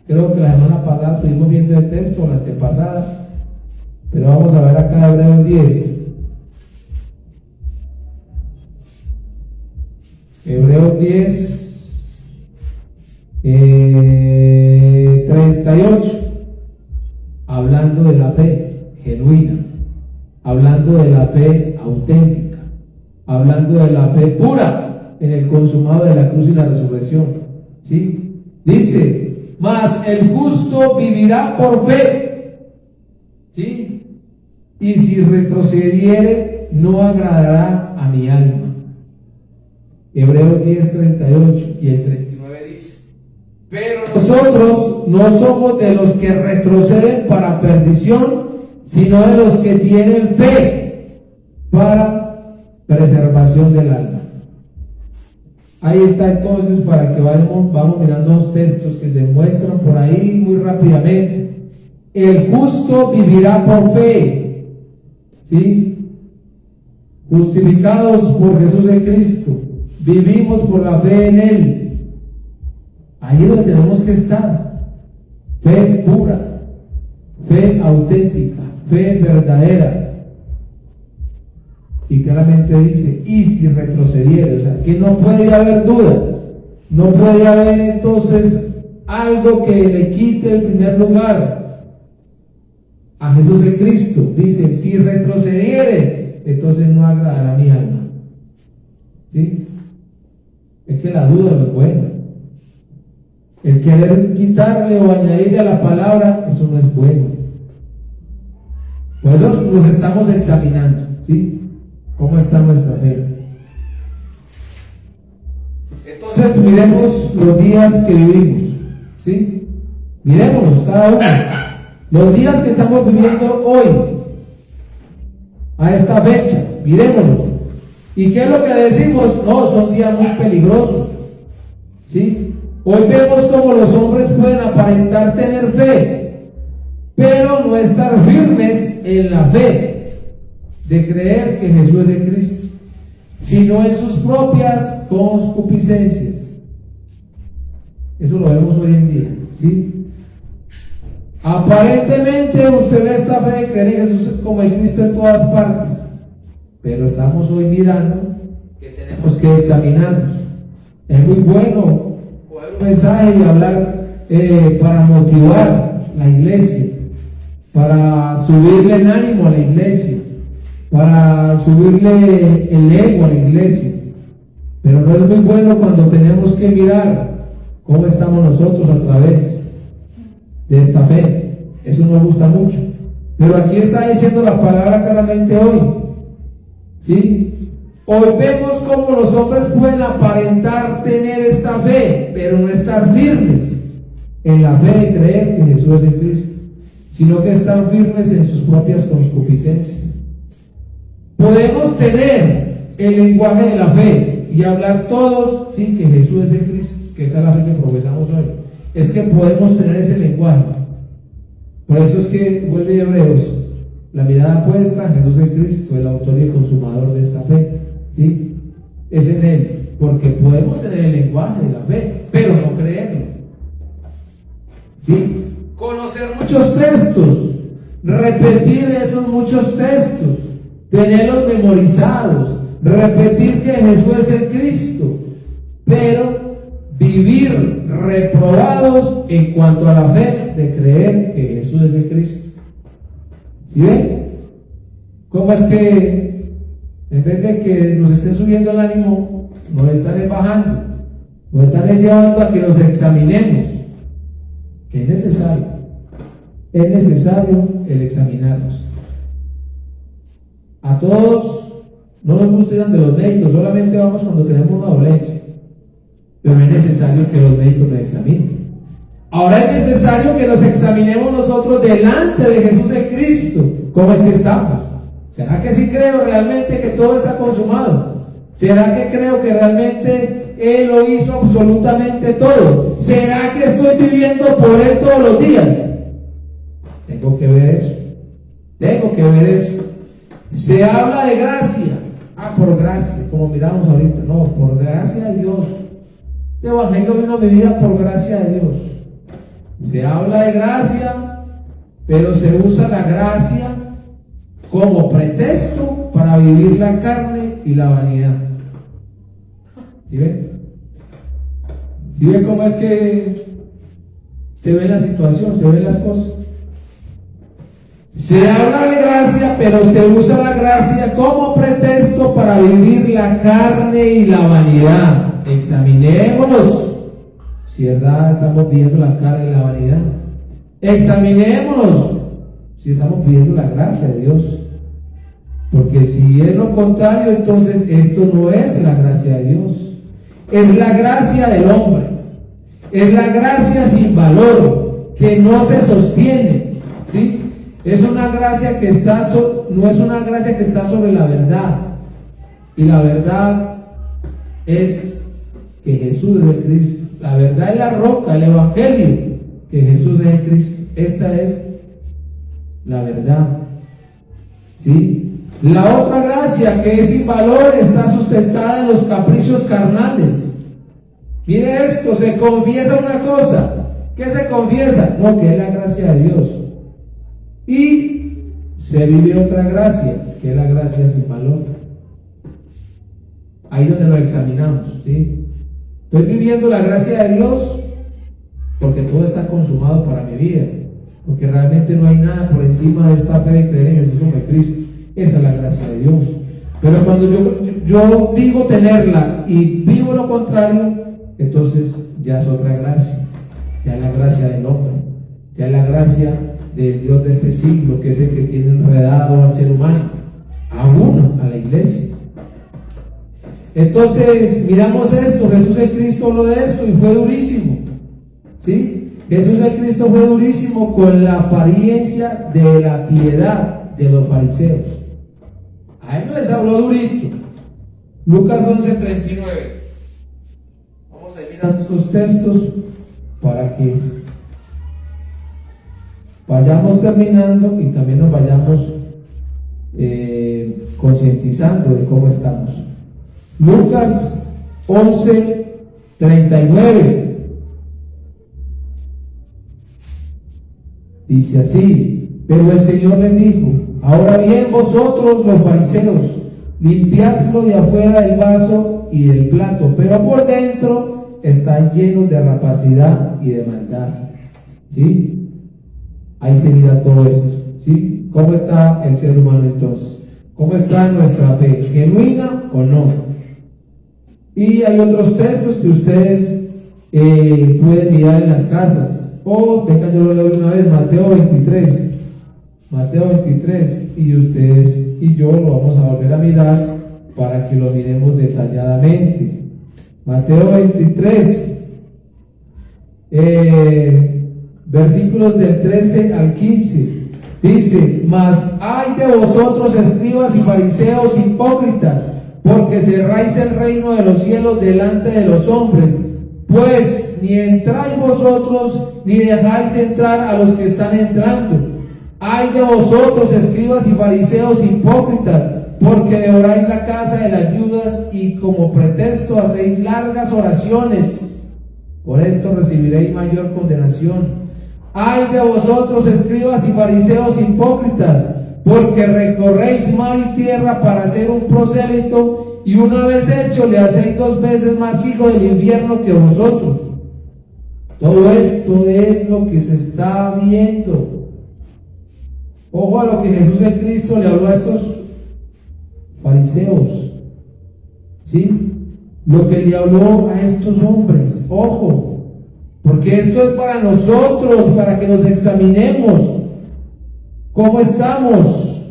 Creo que la semana pasada estuvimos viendo el texto, la antepasada, pero vamos a ver acá Hebreos 10. Hebreos 10, 38, hablando de la fe genuina, hablando de la fe auténtica, hablando de la fe pura en el consumado de la cruz y la resurrección. ¿Sí? Dice, mas el justo vivirá por fe. ¿Sí? Y si retrocediere, no agradará a mi alma. Hebreos 10, 38 y el 39 dice, pero nosotros no somos de los que retroceden para perdición, sino de los que tienen fe para preservación del alma. Ahí está entonces, para que vamos mirando los textos que se muestran por ahí muy rápidamente. El justo vivirá por fe, ¿sí? Justificados por Jesús de Cristo, vivimos por la fe en Él. Ahí es donde tenemos que estar. Fe pura, fe auténtica, fe verdadera. Y claramente dice, y si retrocediere, o sea, que no puede haber duda, no puede haber entonces algo que le quite el primer lugar a Jesús de Cristo. Dice, si retrocediere, entonces no agradará a mi alma. ¿Sí? Es que la duda no es buena. El querer quitarle o añadirle a la palabra, eso no es bueno. Por eso nos estamos examinando, ¿sí? ¿Cómo está nuestra fe? Entonces miremos los días que vivimos, ¿sí? Miremoslos cada uno. Los días que estamos viviendo hoy, a esta fecha, miremoslos. ¿Y qué es lo que decimos? No, son días muy peligrosos, ¿sí? Hoy vemos cómo los hombres pueden aparentar tener fe, pero no estar firmes en la fe de creer que Jesús es de Cristo, sino en sus propias concupiscencias. Eso lo vemos hoy en día, ¿sí? Aparentemente usted ve esta fe de creer en Jesús como el Cristo en todas partes, pero estamos hoy mirando que tenemos que examinarnos. Es muy bueno poner un mensaje y hablar para motivar la iglesia, para subirle el ánimo a la iglesia, para subirle el ego a la iglesia, pero no es muy bueno cuando tenemos que mirar cómo estamos nosotros a través de esta fe. Eso nos gusta mucho, pero aquí está diciendo la palabra claramente hoy, ¿sí? Hoy vemos cómo los hombres pueden aparentar tener esta fe, pero no estar firmes en la fe de creer que Jesús es el Cristo, sino que están firmes en sus propias concupiscencias. Podemos tener el lenguaje de la fe y hablar todos, sí, que Jesús es el Cristo, que esa es la fe que profesamos hoy. Es que podemos tener ese lenguaje. Por eso es que vuelve Hebreos, la mirada puesta en Jesús es Cristo, el autor y el consumador de esta fe, ¿sí? Es en Él, porque podemos tener el lenguaje de la fe, pero no creerlo, ¿sí? Conocer muchos textos, repetir esos muchos textos, tenerlos memorizados, repetir que Jesús es el Cristo, pero vivir reprobados en cuanto a la fe de creer que Jesús es el Cristo. ¿Sí ven? ¿Cómo es que en vez de que nos estén subiendo el ánimo, nos están bajando? Nos están llevando a que nos examinemos, que es necesario el examinarnos. A todos no nos gustan de los médicos, solamente vamos cuando tenemos una dolencia, pero es necesario que los médicos nos examinen. Ahora es necesario que nos examinemos nosotros delante de Jesús el Cristo, cómo es que estamos. ¿Será que sí creo realmente que todo está consumado? ¿Será que creo que realmente Él lo hizo absolutamente todo? ¿Será que estoy viviendo por Él todos los días? Tengo que ver eso. Se habla de gracia. por gracia, como miramos ahorita. No, por gracia de Dios. Este evangelio vino a mi vida por gracia de Dios. Se habla de gracia, pero se usa la gracia como pretexto para vivir la carne y la vanidad. ¿Sí ven? ¿Sí ven cómo es que se ve la situación, se ven las cosas? Se habla de gracia, pero se usa la gracia como pretexto para vivir la carne y la vanidad. Examinémonos si verdad estamos viviendo la carne y la vanidad. Examinémonos si estamos pidiendo la gracia de Dios. Porque si es lo contrario, entonces esto no es la gracia de Dios. Es la gracia del hombre. Es la gracia sin valor, que no se sostiene. ¿Sí? Es una gracia que está no es una gracia que está sobre la verdad. Y la verdad es que Jesús es el Cristo. La verdad es la roca, el evangelio, que Jesús es el Cristo. Esta es la verdad. ¿Sí? La otra gracia, que es sin valor, está sustentada en los caprichos carnales. Mire esto, se confiesa una cosa. ¿Qué se confiesa? No, que es la gracia de Dios. Y se vive otra gracia, que es la gracia sin valor. Ahí donde lo examinamos, ¿sí? Estoy viviendo la gracia de Dios porque todo está consumado para mi vida, porque realmente no hay nada por encima de esta fe de creer en Jesús como Cristo. Esa es la gracia de Dios. Pero cuando yo digo tenerla y vivo lo contrario, entonces ya es otra gracia. Ya es la gracia del hombre, ya es la gracia del Dios de este siglo, que es el que tiene enredado al ser humano, a uno, a la iglesia. Entonces miramos esto. Jesús el Cristo habló de esto y fue durísimo, ¿sí? Jesús el Cristo fue durísimo con la apariencia de la piedad de los fariseos. A él no les habló durito. Lucas 11:39. Vamos a ir mirando estos textos para que vayamos terminando y también nos vayamos concientizando de cómo estamos. Lucas 11:39 dice así: pero el Señor les dijo: ahora bien, vosotros los fariseos, limpiadlo de afuera del vaso y del plato, pero por dentro están llenos de rapacidad y de maldad. ¿Sí? Ahí se mira todo esto. ¿Sí? ¿Cómo está el ser humano entonces? ¿Cómo está nuestra fe? ¿Genuina o no? Y hay otros textos que ustedes pueden mirar en las casas. Venga, yo lo leo una vez, Mateo 23. Mateo 23, y ustedes y yo lo vamos a volver a mirar para que lo miremos detalladamente. Mateo 23, versículos del 13 al 15, dice: mas ay de vosotros, escribas y fariseos hipócritas, porque cerráis el reino de los cielos delante de los hombres, pues ni entráis vosotros, ni dejáis entrar a los que están entrando. Ay de vosotros, escribas y fariseos hipócritas, porque devoráis la casa de las viudas y como pretexto hacéis largas oraciones. Por esto recibiréis mayor condenación. Ay de vosotros, escribas y fariseos hipócritas, porque recorréis mar y tierra para hacer un prosélito, y una vez hecho le hacéis 2 veces más hijo del infierno que vosotros. Todo esto es lo que se está viendo. Ojo a lo que Jesús el Cristo le habló a estos fariseos, ¿sí? Lo que le habló a estos hombres. Ojo, porque esto es para nosotros, para que nos examinemos cómo estamos.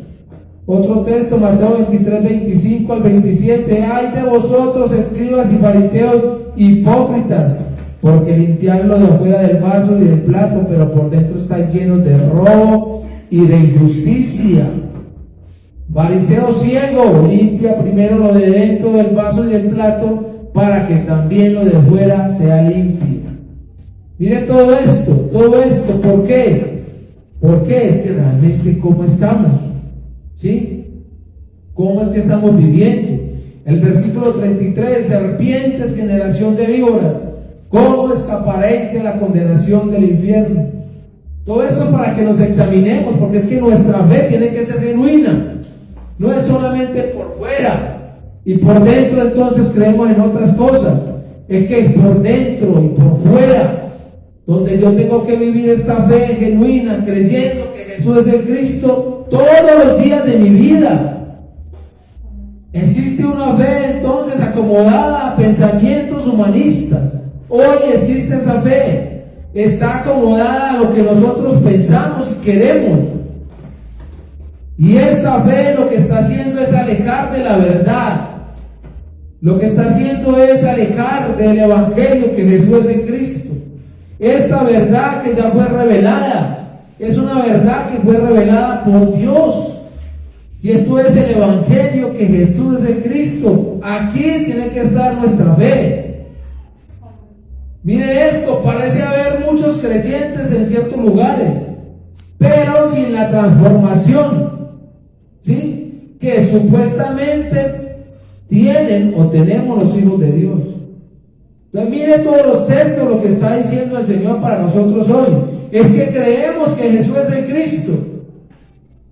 Otro texto, Mateo 23, 25 al 27. Ay de vosotros, escribas y fariseos hipócritas, porque limpiarlo de afuera del vaso y del plato, pero por dentro está lleno de robo y de injusticia. Fariseo ciego, limpia primero lo de dentro del vaso y del plato, para que también lo de fuera sea limpio. Miren todo esto, ¿por qué? Porque es que realmente cómo estamos, ¿sí? ¿Cómo es que estamos viviendo? El versículo 33, serpientes, generación de víboras, ¿cómo escaparéis de la condenación del infierno? Todo eso para que nos examinemos, porque es que nuestra fe tiene que ser genuina. No es solamente por fuera y por dentro entonces creemos en otras cosas. Es que por dentro y por fuera, donde yo tengo que vivir esta fe genuina, creyendo que Jesús es el Cristo todos los días de mi vida. Existe una fe entonces acomodada a pensamientos humanistas. Hoy existe esa fe, está acomodada a lo que nosotros pensamos y queremos. Y esta fe lo que está haciendo es alejar de la verdad. Lo que está haciendo es alejar del Evangelio que Jesús es el Cristo. Esta verdad que ya fue revelada, es una verdad que fue revelada por Dios. Y esto es el Evangelio que Jesús es el Cristo. Aquí tiene que estar nuestra fe. Mire esto, parece haber muchos creyentes en ciertos lugares, pero sin la transformación, ¿sí?, que supuestamente tienen o tenemos los hijos de Dios. Entonces mire todos los textos, lo que está diciendo el Señor para nosotros hoy, es que creemos que Jesús es el Cristo.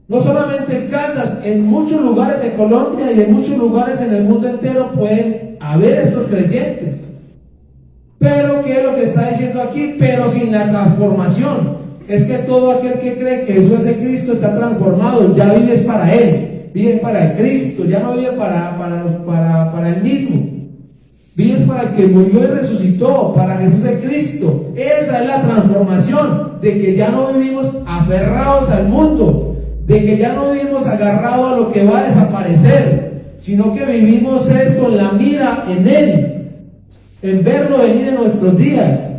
No solamente en Caldas, en muchos lugares de Colombia y en muchos lugares en el mundo entero pueden haber estos creyentes. Pero ¿qué es lo que está diciendo aquí? Pero sin la transformación. Es que todo aquel que cree que Jesús es el Cristo está transformado, ya vives para Él, vive para el Cristo, ya no vive para Él mismo. Vives para el que murió y resucitó, para Jesús el Cristo. Esa es la transformación, de que ya no vivimos aferrados al mundo, de que ya no vivimos agarrados a lo que va a desaparecer, sino que vivimos es con la mira en Él, en verlo venir en nuestros días.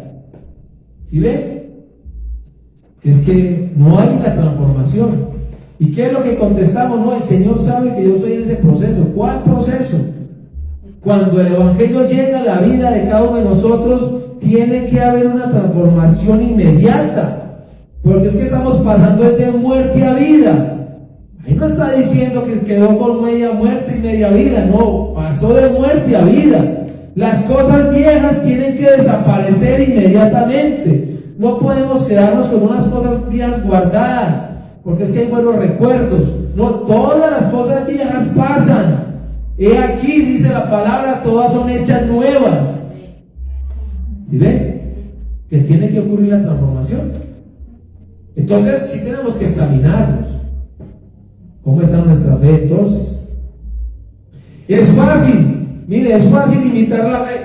¿Sí ven? Es que no hay la transformación. ¿Y qué es lo que contestamos? No, el Señor sabe que yo estoy en ese proceso. ¿Cuál proceso? Cuando el Evangelio llega a la vida de cada uno de nosotros, tiene que haber una transformación inmediata. Porque es que estamos pasando de muerte a vida. Ahí no está diciendo que quedó con media muerte y media vida. No, pasó de muerte a vida. Las cosas viejas tienen que desaparecer inmediatamente. No podemos quedarnos con unas cosas viejas guardadas, porque es que hay buenos recuerdos. No, todas las cosas viejas pasan. He aquí, dice la palabra, todas son hechas nuevas. ¿Sí ven? Que tiene que ocurrir la transformación. Entonces sí tenemos que examinarnos. ¿Cómo está nuestra fe entonces? Es fácil, mire, es fácil imitar la fe.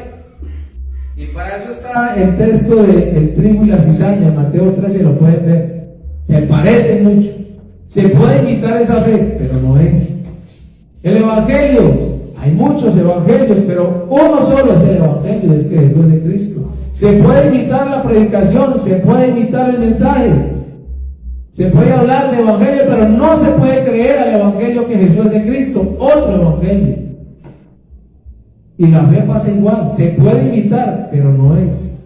Y para eso está el texto de el trigo y la cizaña, Mateo 13, lo pueden ver. Se parecen mucho. Se puede imitar esa fe, pero no es. El Evangelio, hay muchos evangelios, pero uno solo es el Evangelio, es que Jesús es Cristo. Se puede imitar la predicación, se puede imitar el mensaje, se puede hablar de Evangelio, pero no se puede creer al Evangelio que Jesús es el Cristo, otro Evangelio. Y la fe pasa igual, se puede imitar, pero no es.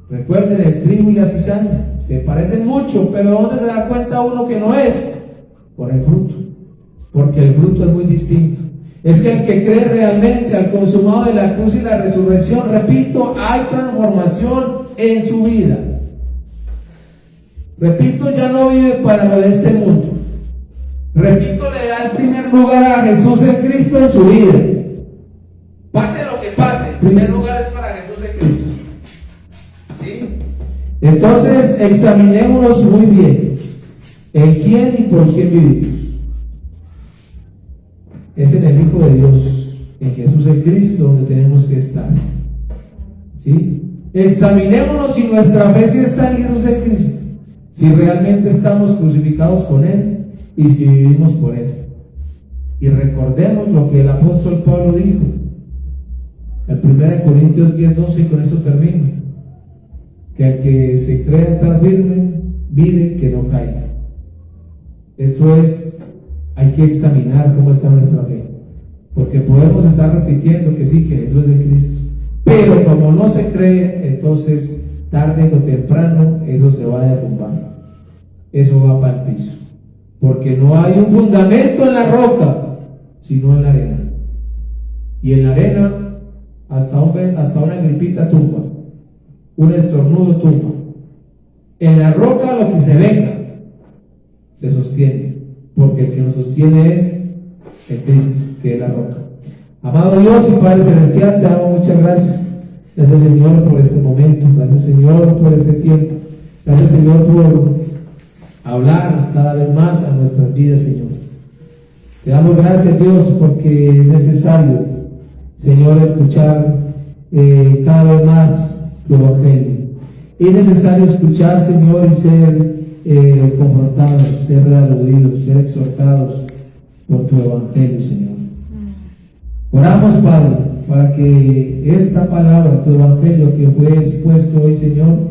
Recuerden el trigo y la cizaña, se parecen mucho, pero ¿dónde se da cuenta uno que no es? Por el fruto, porque el fruto es muy distinto. Es que el que cree realmente al consumado de la cruz y la resurrección, repito, hay transformación en su vida. Repito, ya no vive para lo de este mundo. Repito, le da el primer lugar a Jesús el Cristo en su vida. Pase lo que pase, el primer lugar es para Jesús el Cristo. ¿Sí? Entonces, examinémonos muy bien en quién y por quién vivimos. Es en el Hijo de Dios, en Jesús el Cristo, donde tenemos que estar. ¿Sí? Examinémonos si nuestra fe sí está en Jesús el Cristo, si realmente estamos crucificados con Él y si vivimos por Él. Y recordemos lo que el apóstol Pablo dijo, el 1 Corintios 10:12, y con esto termino, que al que se crea estar firme, mire que no caiga. Esto es, hay que examinar cómo está nuestra fe, porque podemos estar repitiendo que sí, que Jesús es el Cristo, pero como no se cree, entonces tarde o temprano eso se va a derrumbar, eso va para el piso, porque no hay un fundamento en la roca, sino en la arena. Y en la arena, hasta una gripita tumba, un estornudo tumba. En la roca lo que se venga se sostiene, porque el que nos sostiene es el Cristo, que es la roca. Amado Dios y Padre Celestial, te damos muchas gracias. Gracias, Señor, por este momento. Gracias, Señor, por este tiempo. Gracias, Señor, por hablar cada vez más a nuestras vidas, Señor. Te damos gracias, Dios, porque es necesario, Señor, escuchar cada vez más tu evangelio. Es necesario escuchar, Señor, y ser confrontados, ser redarguidos, ser exhortados por tu evangelio, Señor. Oramos, Padre, para que esta palabra, tu evangelio que fue expuesto hoy, Señor,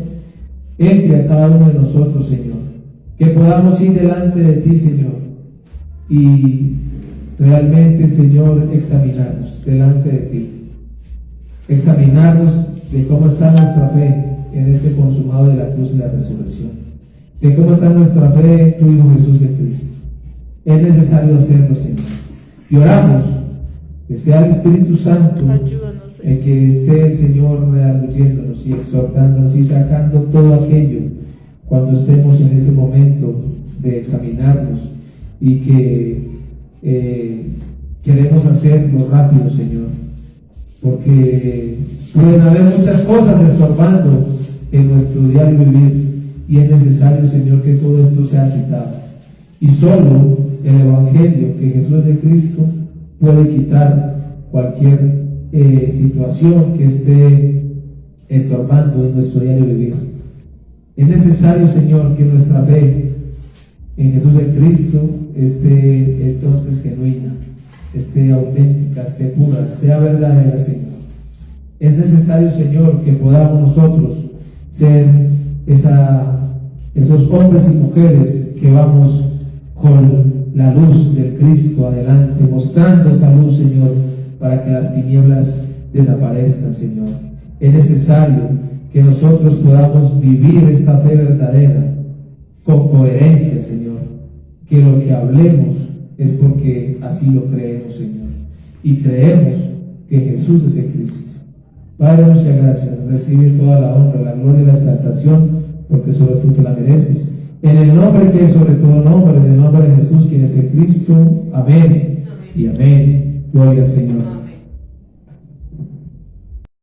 entre a cada uno de nosotros, Señor. Que podamos ir delante de ti, Señor, y realmente, Señor, examinarnos delante de ti. Examinarnos de cómo está nuestra fe en este consumado de la cruz y la resurrección. De cómo está nuestra fe en tu Hijo Jesús de Cristo. Es necesario hacerlo, Señor. Y oramos que sea el Espíritu Santo el que esté, Señor, redarguyéndonos y exhortándonos y sacando todo aquello cuando estemos en ese momento de examinarnos y que queremos hacerlo rápido, Señor, porque pueden haber muchas cosas estorbando en nuestro diario vivir y es necesario, Señor, que todo esto sea quitado. Y solo el Evangelio que Jesús de Cristo puede quitar cualquier situación que esté estorbando en nuestro diario vivir. Es necesario, Señor, que nuestra fe en Jesús de Cristo esté entonces genuina, esté auténtica, esté pura, sea verdadera, Señor. Es necesario, Señor, que podamos nosotros ser esos hombres y mujeres que vamos con la luz del Cristo adelante, mostrando esa luz, Señor, para que las tinieblas desaparezcan, Señor. Es necesario que nosotros podamos vivir esta fe verdadera con coherencia, Señor, que lo que hablemos es porque así lo creemos, Señor, y creemos que Jesús es el Cristo. Padre, muchas gracias. Recibe toda la honra, la gloria y la exaltación, porque solo tú te la mereces. En el nombre que es sobre todo nombre, en el nombre de Jesús, quien es el Cristo. Amén y amén. Gloria al Señor.